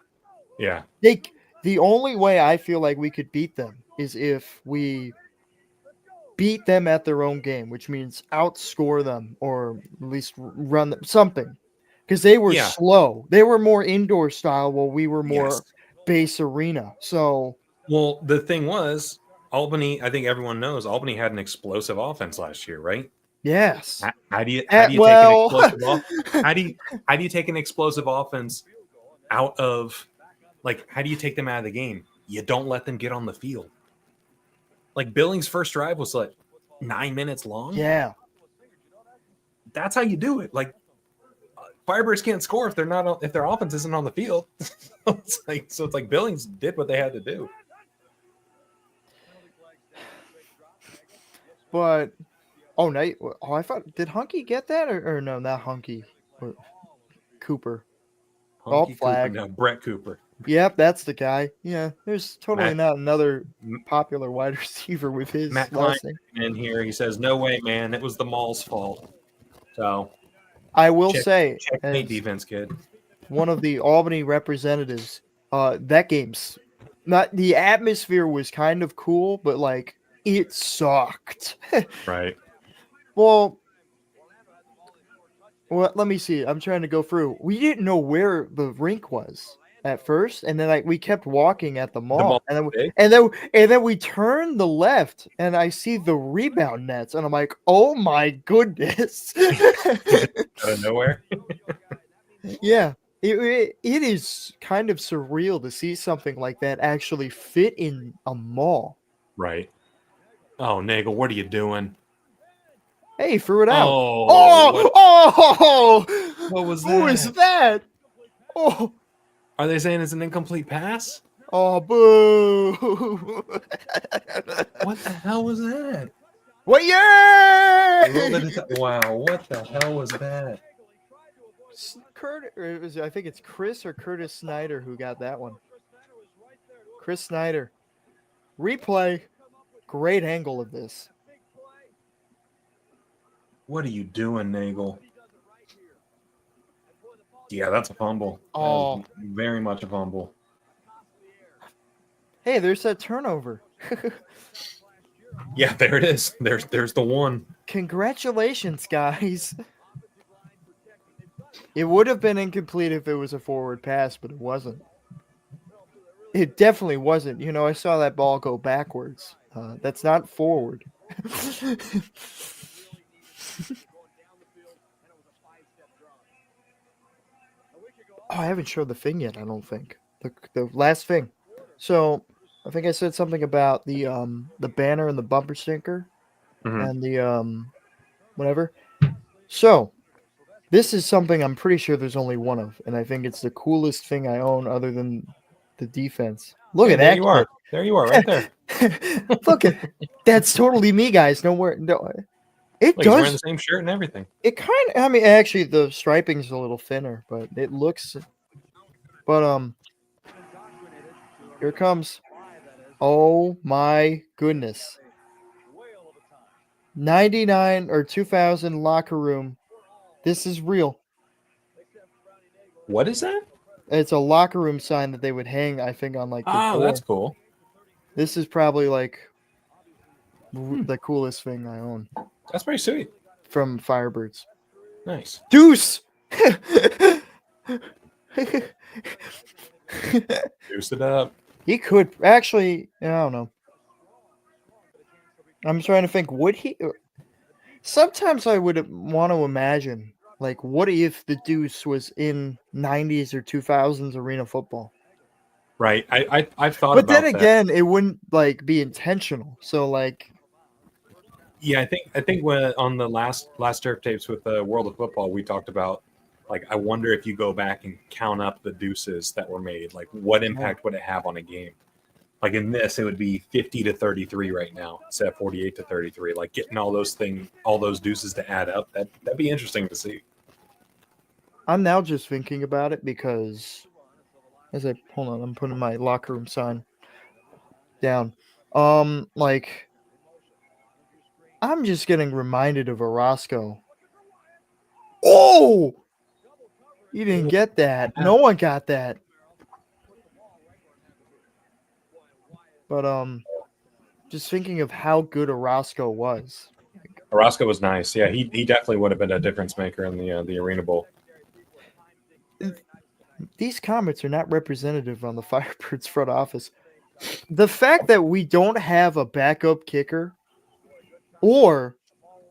Yeah.
The only way I feel like we could beat them is if we beat them at their own game, which means outscore them or at least run them something. Because they were slow. They were more indoor style while we were more base arena. So,
well, the thing was, Albany, I think everyone knows, Albany had an explosive offense last year, right?
Yes.
How do you take an explosive offense out of, like, how do you take them out of the game? You don't let them get on the field. Like Billings' first drive was like 9 minutes long.
Yeah.
That's how you do it. Like Firebirds can't score if their offense isn't on the field. It's like Billings did what they had to do.
But I thought, did Hunky get that or no, not Hunky, Cooper.
Hunky Cooper, no, Brett Cooper.
Yep, that's the guy. Yeah, there's totally not another popular wide receiver with his
Matt
last name.
in here, he says, "No way, man. It was the Mall's fault." So
I will say,
checkmate
as
defense, kid.
one of the Albany representatives, that game's not the atmosphere was kind of cool, but like it sucked.
Right.
Well, let me see. I'm trying to go through. We didn't know where the rink was at first, and then we kept walking at the mall, and then we turned the left, and I see the rebound nets, and I'm like, oh my goodness!
Out of nowhere.
Yeah, it is kind of surreal to see something like that actually fit in a mall.
Right. Oh, Nagel, what are you doing?
Hey, threw it out.
Oh! What was that?
Who is that? Oh.
Are they saying it's an incomplete pass?
Oh, boo!
What the hell was that?
What? Yeah!
Wow, what the hell was that?
I think it's Chris or Curtis Snyder who got that one. Chris Snyder. Replay. Great angle of this.
What are you doing, Nagel? Yeah, that's a fumble.
Oh,
very much a fumble.
Hey, there's that turnover.
Yeah, there it is. There's the one.
Congratulations, guys. It would have been incomplete if it was a forward pass, but it wasn't. It definitely wasn't. You know, I saw that ball go backwards. That's not forward. Oh, I haven't showed the thing yet, I don't think. The last thing. So, I think I said something about the banner and the bumper sticker and the whatever. So, this is something I'm pretty sure there's only one of, and I think it's the coolest thing I own other than the defense. Look at that.
There you are. There you are, right there.
Look at that's totally me, guys. No. It
Look,
does.
he's wearing the same shirt and everything.
It kind of. I mean, actually, the striping's a little thinner, but it looks. But here it comes. Oh my goodness. 99 or 2000 locker room. This is real.
What is that?
It's a locker room sign that they would hang, I think, on like the door.
That's cool.
This is probably like the coolest thing I own.
That's pretty sweet.
From Firebirds.
Nice.
Deuce!
Deuce it up.
He could. Actually, I don't know. I'm trying to think. Would he? Sometimes I would want to imagine, like, what if the Deuce was in 90s or 2000s arena football?
Right. I've thought
but
about that.
But then again, it wouldn't, like, be intentional. So, like...
Yeah, I think when on the last turf tapes with the World of Football, we talked about, like, I wonder if you go back and count up the deuces that were made, like, what impact would it have on a game? Like in this, it would be 50-33 right now instead of 48-33. Like getting all those deuces to add up, that'd be interesting to see.
I'm now just thinking about it because hold on, I'm putting my locker room sign down. Like I'm just getting reminded of Orozco. Oh, you didn't get that. No one got that. But just thinking of how good Orozco was.
Orozco was nice. Yeah, he definitely would have been a difference maker in the Arena Bowl.
These comments are not representative on the Firebirds front office. The fact that we don't have a backup kicker or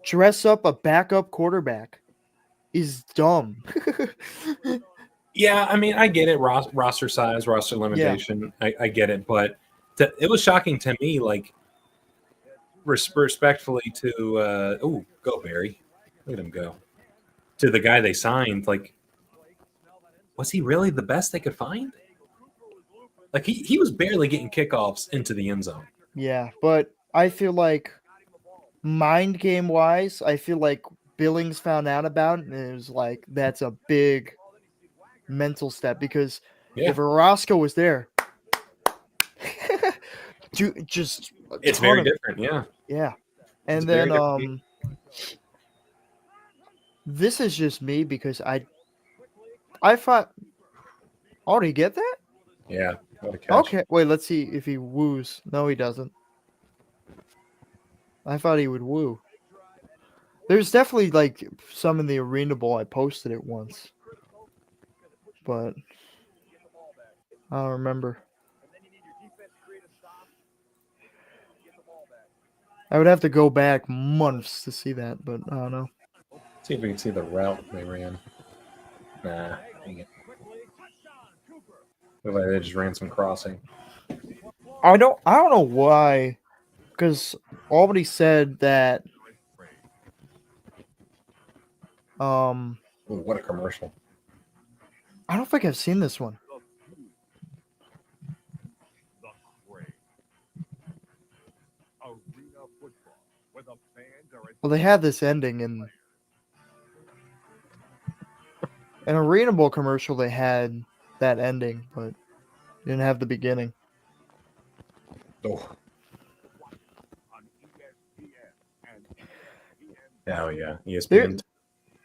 dress up a backup quarterback is dumb.
Yeah, I mean, I get it. Roster size, roster limitation. Yeah. I get it. But it was shocking to me, like, respectfully to, go Barry. Look at him go. To the guy they signed, like, was he really the best they could find? Like, he was barely getting kickoffs into the end zone.
Yeah, but I feel like mind game wise, I feel like Billings found out about it, and it was like, that's a big mental step because
Yeah.
If Orozco was there, just
it's very different. Yeah.
Yeah. And then this is just me because I thought, oh, did he get that?
Yeah. What a catch.
Okay, wait, let's see if he woos. No, he doesn't. I thought he would woo. There's definitely like some in the Arena Bowl. I posted it once, but I don't remember. I would have to go back months to see that, but I don't know.
See if we can see the route they ran. Nah, dang it. Looks like they just ran some crossing.
I don't know why, because Albany said that.
Ooh, what a commercial!
I don't think I've seen this one. Well, they had this ending in an Arena Bowl commercial. They had that ending, but didn't have the beginning.
Oh. Oh yeah, ESPN.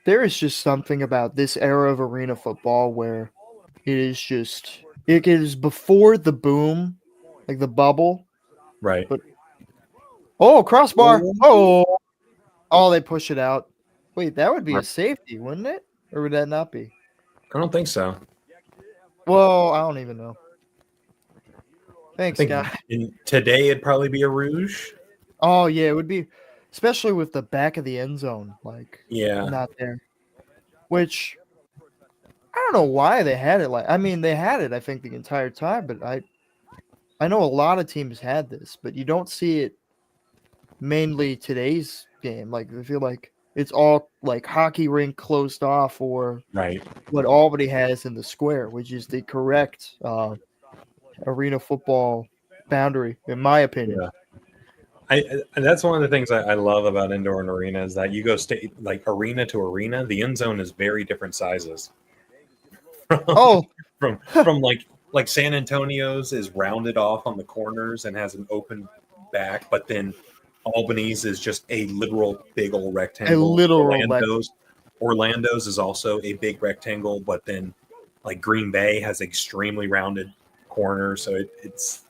There is just something about this era of arena football where it is before the boom, like the bubble.
Right.
But crossbar. Oh, they push it out. Wait, that would be a safety, wouldn't it? Or would that not be?
I don't think so.
Well, I don't even know. Thanks, guy.
Today it'd probably be a rouge.
Oh yeah, it would be, especially with the back of the end zone, like not there. Which I don't know why they had it like. I mean, they had it, I think, the entire time, but I know a lot of teams had this, but you don't see it mainly today's game. Like I feel like it's all like hockey rink closed off, or what Albany has in the square, which is the correct arena football boundary, in my opinion.
Yeah. And that's one of the things I love about indoor and arena is that you go like arena to arena, the end zone is very different sizes. From like San Antonio's is rounded off on the corners and has an open back, but then Albany's is just a literal big old rectangle. Orlando's is also a big rectangle, but then like Green Bay has extremely rounded corners, so it's.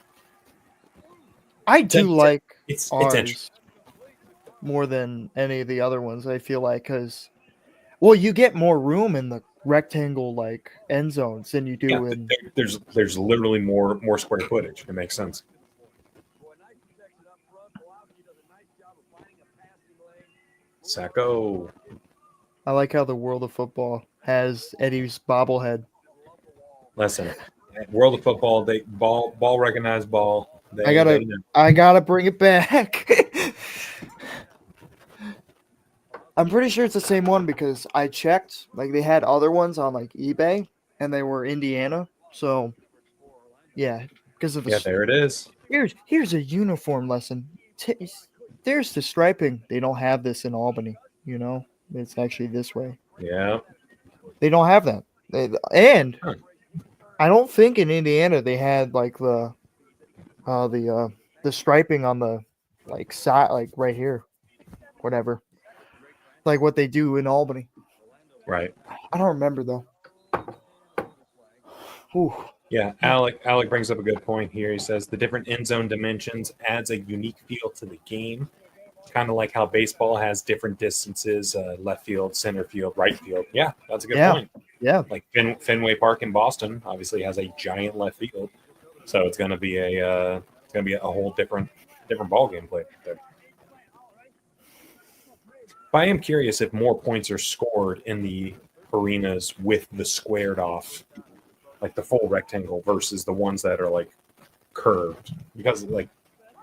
I do like
it's
ours more than any of the other ones. I feel like because, well, you get more room in the rectangle like end zones than you do in.
There's literally more square footage. It makes sense. Sacco.
I like how the World of Football has Eddie's bobblehead.
Listen, World of Football, they ball recognized ball.
I gotta bring it back. I'm pretty sure it's the same one because I checked. Like they had other ones on like eBay, and they were Indiana. So, yeah, because of the
there it is.
Here's a uniform lesson. There's the striping. They don't have this in Albany. You know, it's actually this way.
Yeah,
they don't have that. I don't think in Indiana they had like the striping on the like side, like right here, whatever, like what they do in Albany.
Right.
I don't remember though. Ooh.
Yeah, Alec brings up a good point here. He says the different end zone dimensions adds a unique feel to the game. Kind of like how baseball has different distances, left field, center field, right field. Yeah, that's a good point.
Yeah.
Like Fenway Park in Boston obviously has a giant left field. So it's going to be a whole different ball game play there. But I am curious if more points are scored in the arenas with the squared off, like the full rectangle versus the ones that are like curved, because like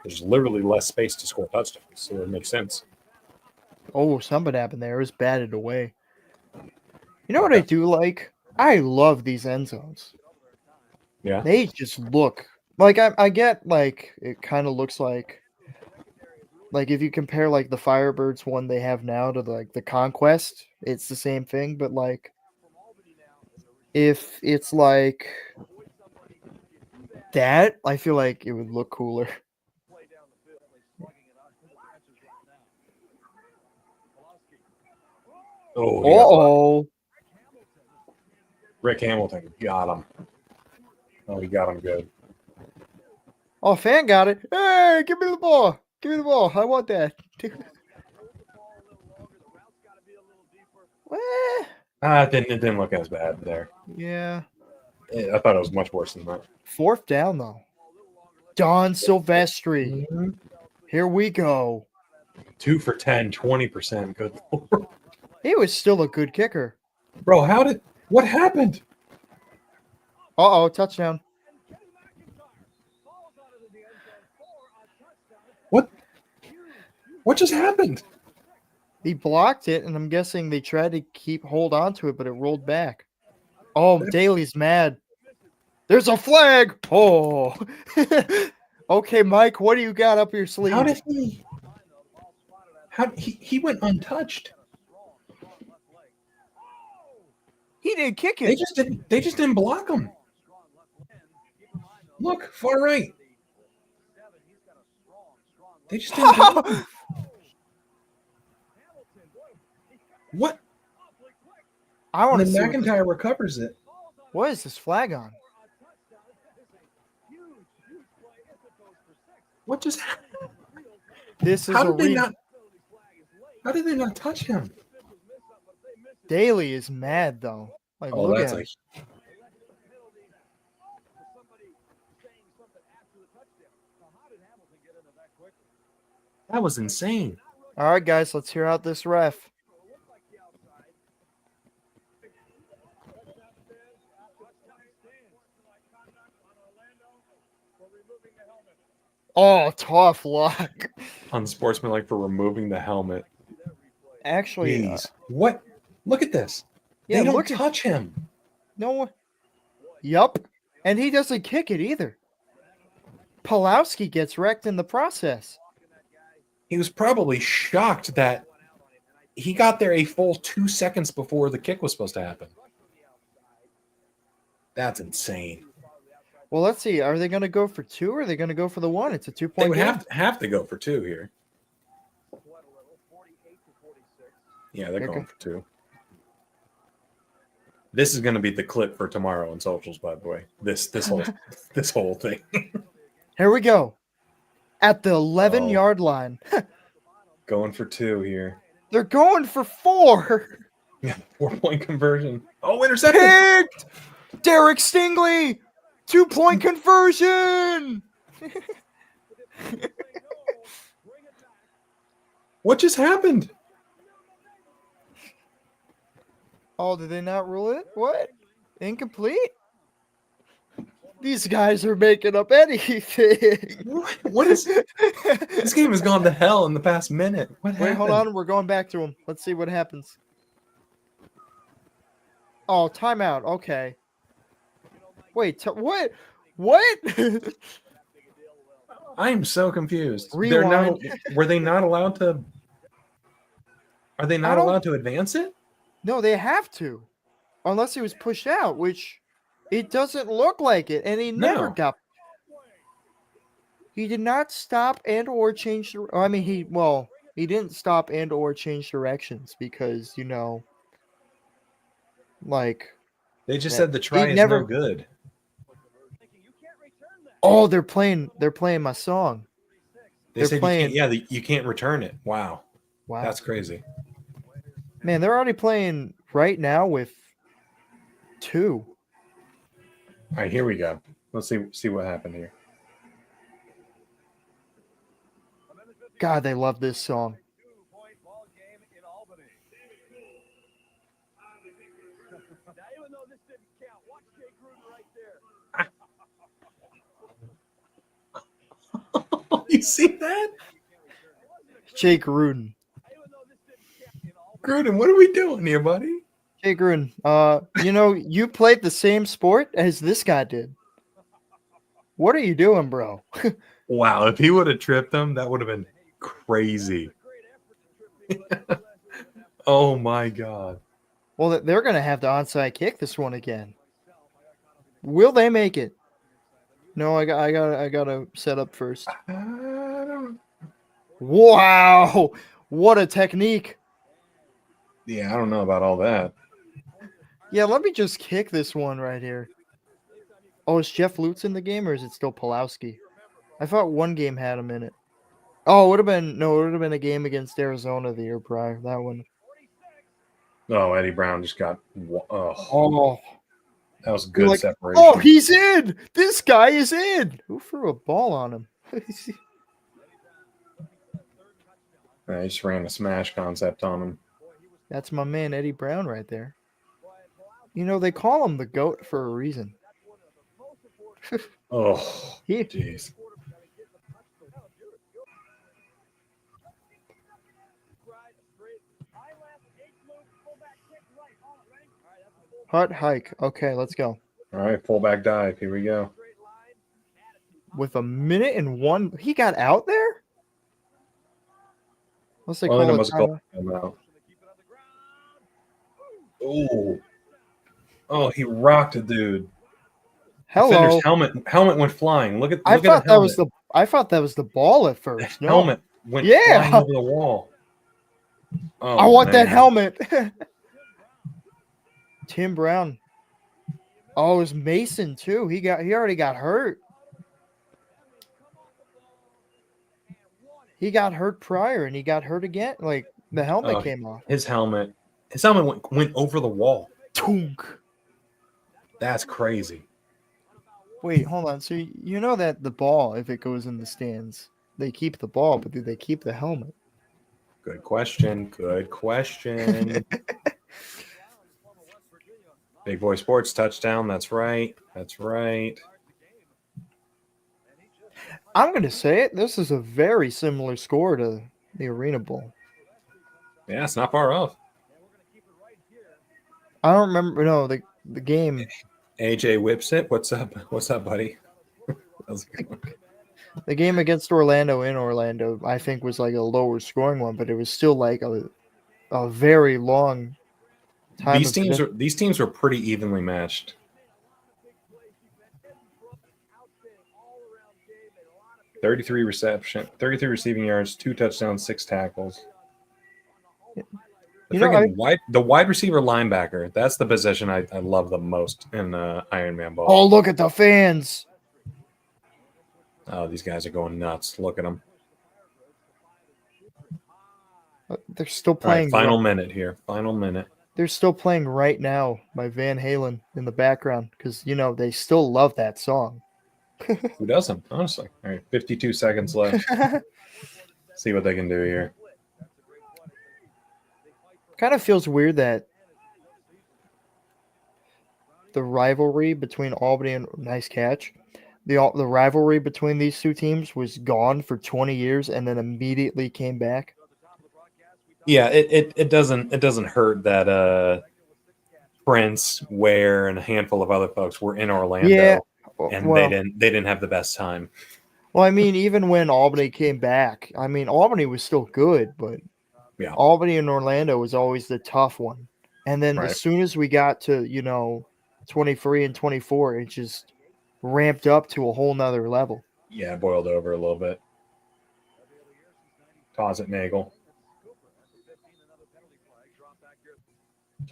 there's literally less space to score touchdowns, so it makes sense.
Oh, something happened there. It was batted away. You know what I do like? I love these end zones.
Yeah.
They just look like I get like it kind of looks like if you compare like the Firebirds one they have now to like the Conquest, it's the same thing, but like if it's like That I feel like it would look cooler.
Play down the field, only slugging it out to the benches right now. Pulaski.
Oh, he got blocked.
Uh-oh.
Rick Hamilton got him. Oh, he got him good.
Oh, fan got it. Hey, give me the ball. Give me the ball. I want that. What?
It didn't look as bad there.
Yeah.
I thought it was much worse than that.
4th down, though. Don Silvestri.
Mm-hmm.
Here we go.
2 for 10, 20%. Good Lord.
He was still a good kicker.
Bro, what happened?
Uh-oh, touchdown.
What just happened?
He blocked it, and I'm guessing they tried to hold on to it, but it rolled back. Oh, Daly's mad. There's a flag. Oh. Okay, Mike, what do you got up your sleeve?
He went untouched.
He didn't kick it.
They just didn't block him. Look, far right. They just didn't block him. What?
I want to
And
see
then McIntyre recovers it.
What is this flag on?
What just happened?
This is
How did they not touch him?
Daly is mad though. Like, look at him.
That was insane.
All right, guys, let's hear out this ref. Oh, tough luck.
Unsportsmanlike for removing the helmet.
Actually,
what? Look at this.
Yeah,
they don't touch him.
No. Yup. And he doesn't kick it either. Pulowski gets wrecked in the process.
He was probably shocked that he got there a full 2 seconds before the kick was supposed to happen. That's insane.
Well, let's see. Are they going to go for 2 or are they going to go for the 1? It's a 2-point
They would
game.
have to go for 2 here. Yeah, they're going for 2. This is going to be the clip for tomorrow on socials, by the way. This whole thing.
Here we go. At the 11-yard line.
Going for 2 here.
They're going for 4.
Yeah, 4-point conversion. Oh, intercepted.
Picked! Derek Stingley! 2-point conversion!
What just happened?
Oh, did they not rule it? What? Incomplete? These guys are making up anything.
What is this game has gone to hell in the past minute. What happened?
Wait, hold on. We're going back to him. Let's see what happens. Oh, timeout. Okay. Wait, what? What?
I am so confused.
Rewind.
Were they not allowed to? Are they not allowed to advance it?
No, they have to, unless he was pushed out, which it doesn't look like it, and he never got. He did not stop and or change. I mean, he didn't stop and or change directions because like
they just said the try is no good.
Oh, they're playing my song.
They said you can't return it. Wow, that's crazy.
Man, they're already playing right now with 2.
All right, here we go. Let's see what happened here.
God, they love this song.
2-point ball game in Albany. Now, even though this didn't count, watch Jake Gruden right there.
You see that?
Jake Gruden.
Gruden, what are we doing here, buddy?
Jake Gruden, you played the same sport as this guy did. What are you doing, bro?
Wow, if he would have tripped him, that would have been crazy. Oh, my God.
Well, they're going to have the onside kick this one again. Will they make it? No, I gotta set up first.
I don't.
Wow, what a technique!
Yeah, I don't know about all that.
Yeah, let me just kick this one right here. Oh, is Jeff Lutz in the game or is it still Pulowski? I thought one game had him in it. Oh, it would have been a game against Arizona the year prior. That one.
Oh, Eddie Brown just got.
Oh,
That was
you're
good
like,
separation.
oh, he's in. This guy is in. Who threw a ball on him?
He just ran a smash concept on him.
That's my man Eddie Brown right there. You know, they call him the GOAT for a reason.
Oh,
He,
jeez.
hut hike. Okay, let's go.
All right, fullback dive. Here we go.
With a minute and one, he got out there? What's they
Well,
call
then it
it?
must go out. Oh, he rocked a dude.
Hello.
Defender's helmet went flying. Look at
I
the
thought
helmet.
I thought that was the ball at first.
The
No.
helmet went
Yeah.
flying over the wall. Oh,
I want that
man.
helmet. Tim Brown. Oh, it was Mason too. He already got hurt. He got hurt prior and he got hurt again. Like the helmet came off.
His helmet went over the wall.
Tunk.
That's crazy.
Wait, hold on. So you know that the ball, if it goes in the stands, they keep the ball, but do they keep the helmet?
Good question. Good question. Big Boy Sports touchdown. That's right. That's right.
I'm going to say it. This is a very similar score to the Arena Bowl.
Yeah, it's not far off.
I don't remember. No, the game.
AJ Whipsit, what's up? What's up, buddy? How's it going?
The game against Orlando in Orlando, I think, was like a lower scoring one, but it was still like a very long time.
These teams were pretty evenly matched. 33 receiving yards, 2 touchdowns, 6 tackles. The wide receiver linebacker, that's the position I love the most in Ironman Ball.
Oh, look at the fans.
Oh, these guys are going nuts. Look at them.
They're still playing.
All right, final minute here. Final minute.
They're still playing Right Now by Van Halen in the background because, you know, they still love that song.
Who doesn't, honestly? All right, 52 seconds left. See what they can do here.
Kind of feels weird that the rivalry between Albany and nice catch. The rivalry between these two teams was gone for 20 years and then immediately came back.
Yeah, it doesn't hurt that Prince, Ware, and a handful of other folks were in Orlando, and they didn't have the best time.
Well, I mean, even when Albany came back, I mean, Albany was still good, but
yeah,
Albany and Orlando was always the tough one. And then as soon as we got to 23 and 24, it just ramped up to a whole nother level.
Yeah, it boiled over a little bit. Toss it, Nagel.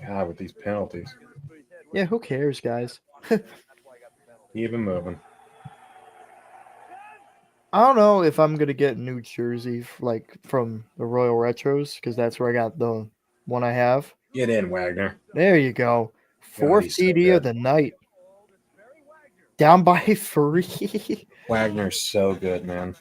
God, with these penalties.
Yeah, who cares, guys?
Keep it moving.
I don't know if I'm gonna get a new jersey like from the Royal Retros because that's where I got the one I have.
Get in, Wagner.
There you go. Fourth TD of the night. Down by 3.
Wagner's so good, man.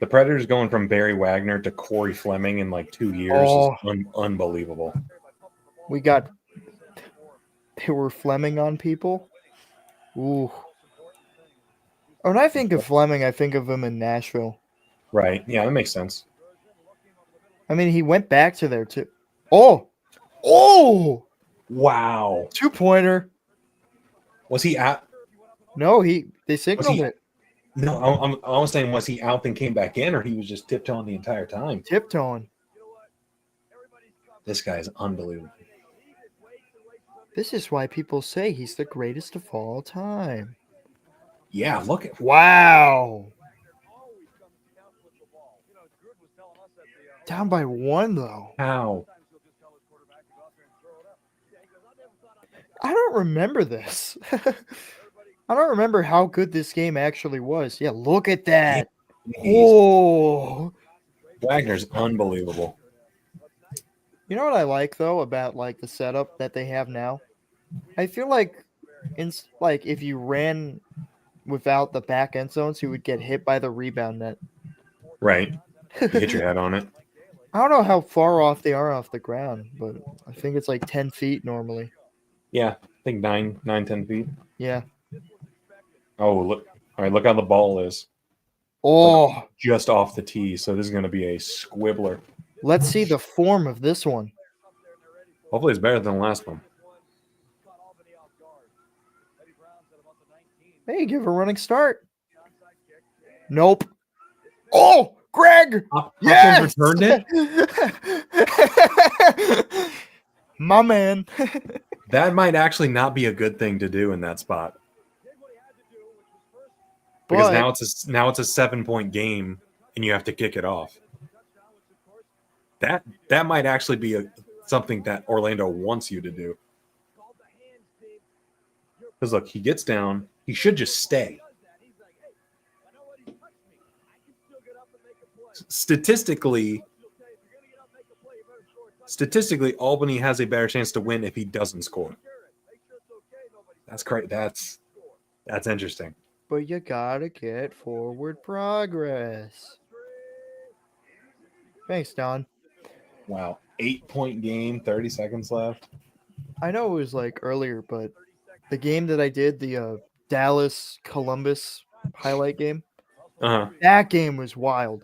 The Predators going from Barry Wagner to Corey Fleming in like 2 years is unbelievable.
They were Fleming on people. Ooh. When I think of Fleming, I think of him in Nashville.
Right. Yeah, that makes sense.
I mean, he went back to there too. Oh!
Wow.
2-pointer.
Was he out?
No, they signaled it.
No, I was saying, was he out and came back in, or he was just tiptoeing the entire time?
Tiptoeing.
This guy is unbelievable.
This is why people say he's the greatest of all time.
Yeah, look at
Wow. Down by 1, though.
how.
I don't remember this. I don't remember how good this game actually was. Yeah, look at that. Oh.
Wagner's unbelievable.
You know what I like, though, about like the setup that they have now? I feel like if you ran without the back end zones, you would get hit by the rebound net.
Right. You hit your head on it.
I don't know how far off they are off the ground, but I think it's like 10 feet normally.
Yeah, I think 10 feet.
Yeah.
Oh, look. All right, look how the ball is.
Oh.
Like just off the tee, so this is going to be a squibbler.
Let's see the form of this one.
Hopefully it's better than the last one.
Hey, give a running start. Nope. Oh, Greg! Yes!
Returned it?
My man.
That might actually not be a good thing to do in that spot. Because now it's a 7-point game and you have to kick it off. That might actually be something that Orlando wants you to do. Because look, he gets down. He should just stay. Statistically, Albany has a better chance to win if he doesn't score. That's great. That's interesting.
But you gotta get forward progress. Thanks, Don.
Wow. 8-point game, 30 seconds left.
I know it was like earlier, but the game that I did, the Dallas-Columbus highlight game, that game was wild.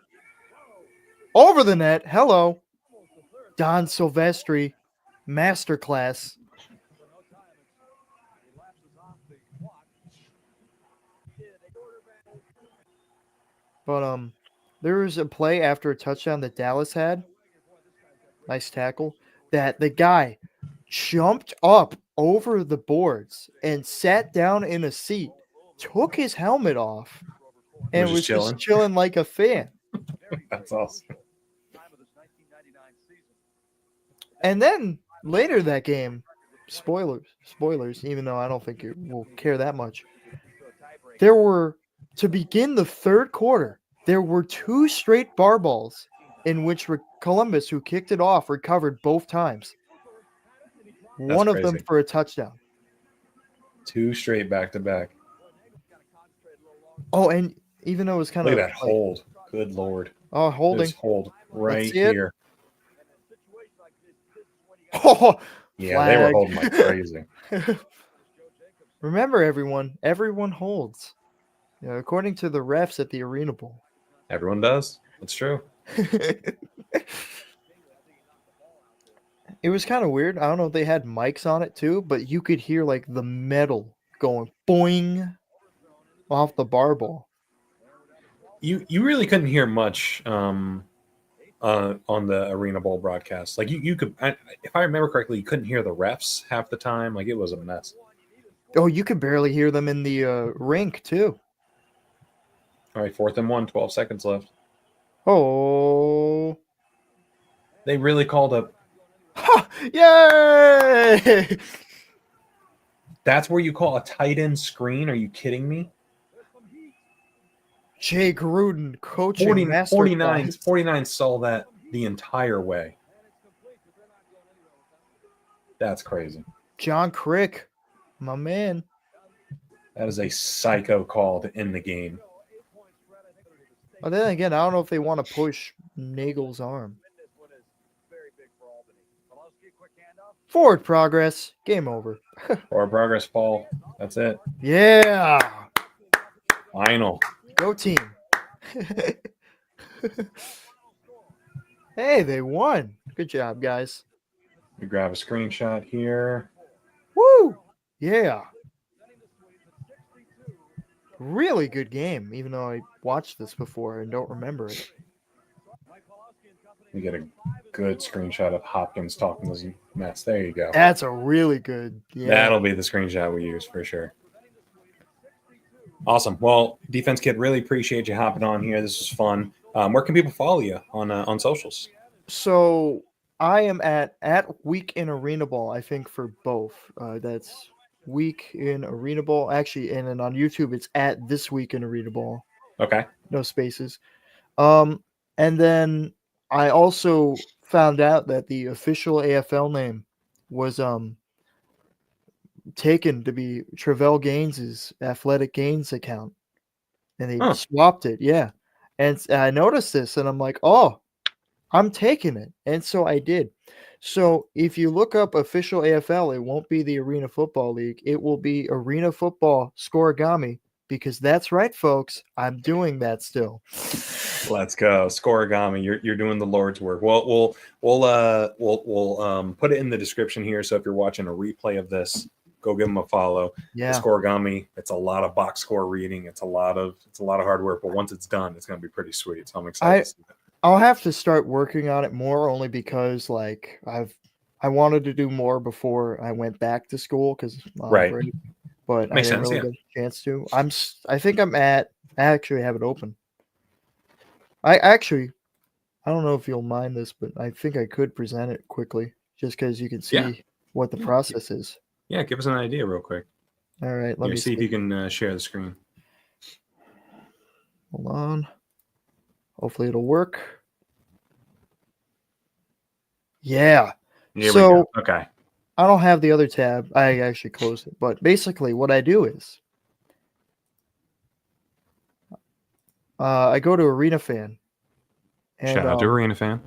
Over the net. Hello. Don Silvestri, masterclass. But there was a play after a touchdown that Dallas had. Nice tackle. That the guy jumped up over the boards and sat down in a seat, took his helmet off, and was just chilling like a fan.
That's awesome.
And then later that game, spoilers, even though I don't think you will care that much. To begin the third quarter, there were 2 straight bar balls in which Columbus, who kicked it off, recovered both times. One of them for a touchdown.
2 straight back-to-back.
Oh, and even though it was kind of...
Look at that hold. Good Lord.
Oh, holding.
This hold right here.
Oh,
yeah,
flag.
They were holding like crazy.
Remember, everyone holds. You know, according to the refs at the Arena Bowl.
Everyone does. That's true.
It was kind of weird. I don't know if they had mics on it too, but you could hear like the metal going boing off the bar ball.
You really couldn't hear much on the Arena Bowl broadcast. Like you could, if I remember correctly, you couldn't hear the refs half the time. Like it was a mess.
Oh, you could barely hear them in the rink too.
All right, 4th and 1, 12 seconds left.
Oh,
they really called up.
Yay!
That's where you call a tight end screen? Are you kidding me?
Jay Gruden coaching
49 saw that the entire way. That's crazy.
John Crick, my man.
That is a psycho call to end the game.
But then again, I don't know if they want to push Nagel's arm. Forward progress. Game over.
Forward progress, Paul. That's it.
Yeah.
Final.
Go team. Hey, they won. Good job, guys.
We grab a screenshot here.
Woo! Yeah. Really good game, even though I watched this before and don't remember it.
We get a good screenshot of Hopkins talking to the Mets. There you go.
That's a really good. Yeah.
That'll be the screenshot we use for sure. Awesome. Well, Defense Kid, really appreciate you hopping on here. This was fun. Where can people follow you on socials?
So I am at Week in ArenaBall, I think, for both. That's Week in ArenaBall. Actually, and then on YouTube, it's at This Week in ArenaBall.
Okay.
No spaces. And then I also found out that the official AFL name was taken to be Travell Gaines's Athletic Gains account, and they swapped it. Yeah, and I noticed this, and I'm like, oh, I'm taking it, and so I did. So if you look up official AFL, it won't be the Arena Football League. It will be Arena Football Scorigami, because that's right, folks. I'm doing that still.
Let's go, Scorigami. You're doing the Lord's work. We'll put it in the description here. So if you're watching a replay of this, go give them a follow.
Yeah.
The Scorigami. It's a lot of box score reading. It's a lot of hard work. But once it's done, it's going to be pretty sweet. So I'm excited to see that.
I'll have to start working on it more, only because like I wanted to do more before I went back to school because
right.
But
Makes
I didn't
sense,
really get a chance to. I think I actually have it open. I don't know if you'll mind this, but I think I could present it quickly just because you can see what the process is.
Yeah, give us an idea real quick.
All right, let me
see if you can share the screen.
Hold on. Hopefully it'll work. Yeah.
Here we go. Okay.
I don't have the other tab. I actually closed it. But basically what I do is I go to Arena Fan. And,
shout out to Arena Fan.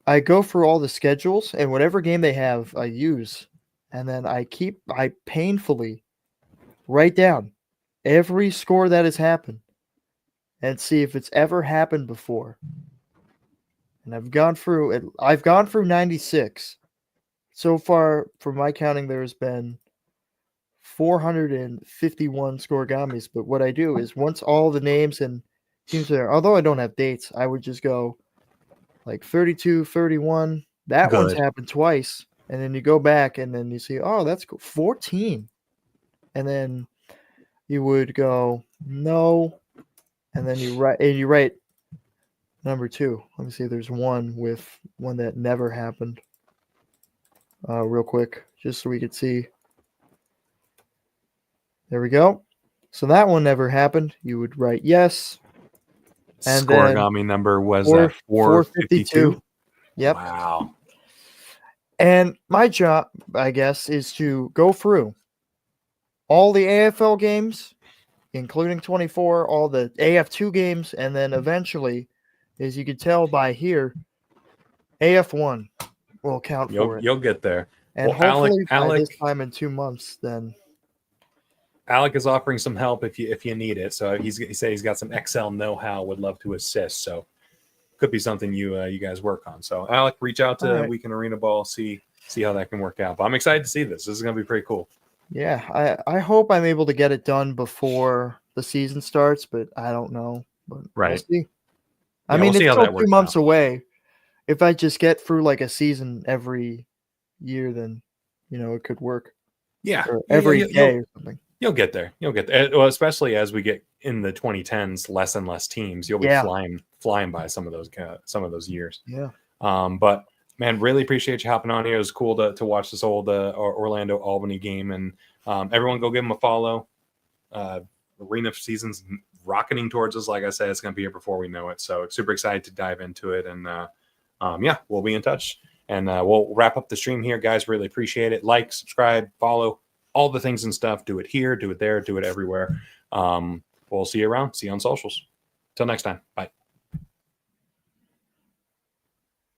I go through all the schedules, and whatever game they have, I use. And then I painfully write down every score that has happened and see if it's ever happened before. And I've gone through it. I've gone through 96. So far, from my counting, there's been 451 Scorigamis. But what I do is once all the names and teams are there, although I don't have dates, I would just go like 32, 31. That one's happened twice. And then you go back and then you see, oh, that's cool. 14. And then you would go, no. And then you write number 2. Let me see. There's one that never happened. Real quick, just so we could see. There we go. So that one never happened. You would write yes.
And Scorigami number was 452.
Yep.
Wow.
And my job, I guess, is to go through all the AFL games, including 24, all the AF2 games, and then eventually, as you can tell by here, AF1 will count for it.
You'll get there.
And hopefully by this time in 2 months, then.
Alec is offering some help if you need it. So he said he's got some Excel know-how, would love to assist. So could be something you guys work on. So Alec, reach out to Week in ArenaBall, see how that can work out. But I'm excited to see this. This is going to be pretty cool.
Yeah, I hope I'm able to get it done before the season starts, but I don't know. But we'll see. I mean, it's still 2 months away. If I just get through like a season every year, then it could work.
Yeah,
or every day or something.
You'll get there. Well, especially as we get in the 2010s, less and less teams. You'll be flying by some of those years.
Yeah.
But man, really appreciate you hopping on here. It was cool to watch this old Orlando Albany game, and everyone go give them a follow. Arena season's rocketing towards us. Like I said, it's going to be here before we know it. So super excited to dive into it, and we'll be in touch. And we'll wrap up the stream here, guys. Really appreciate it. Like, subscribe, follow. All the things and stuff. Do it here, do it there, do it everywhere. We'll see you around. See you on socials. Till next time. Bye.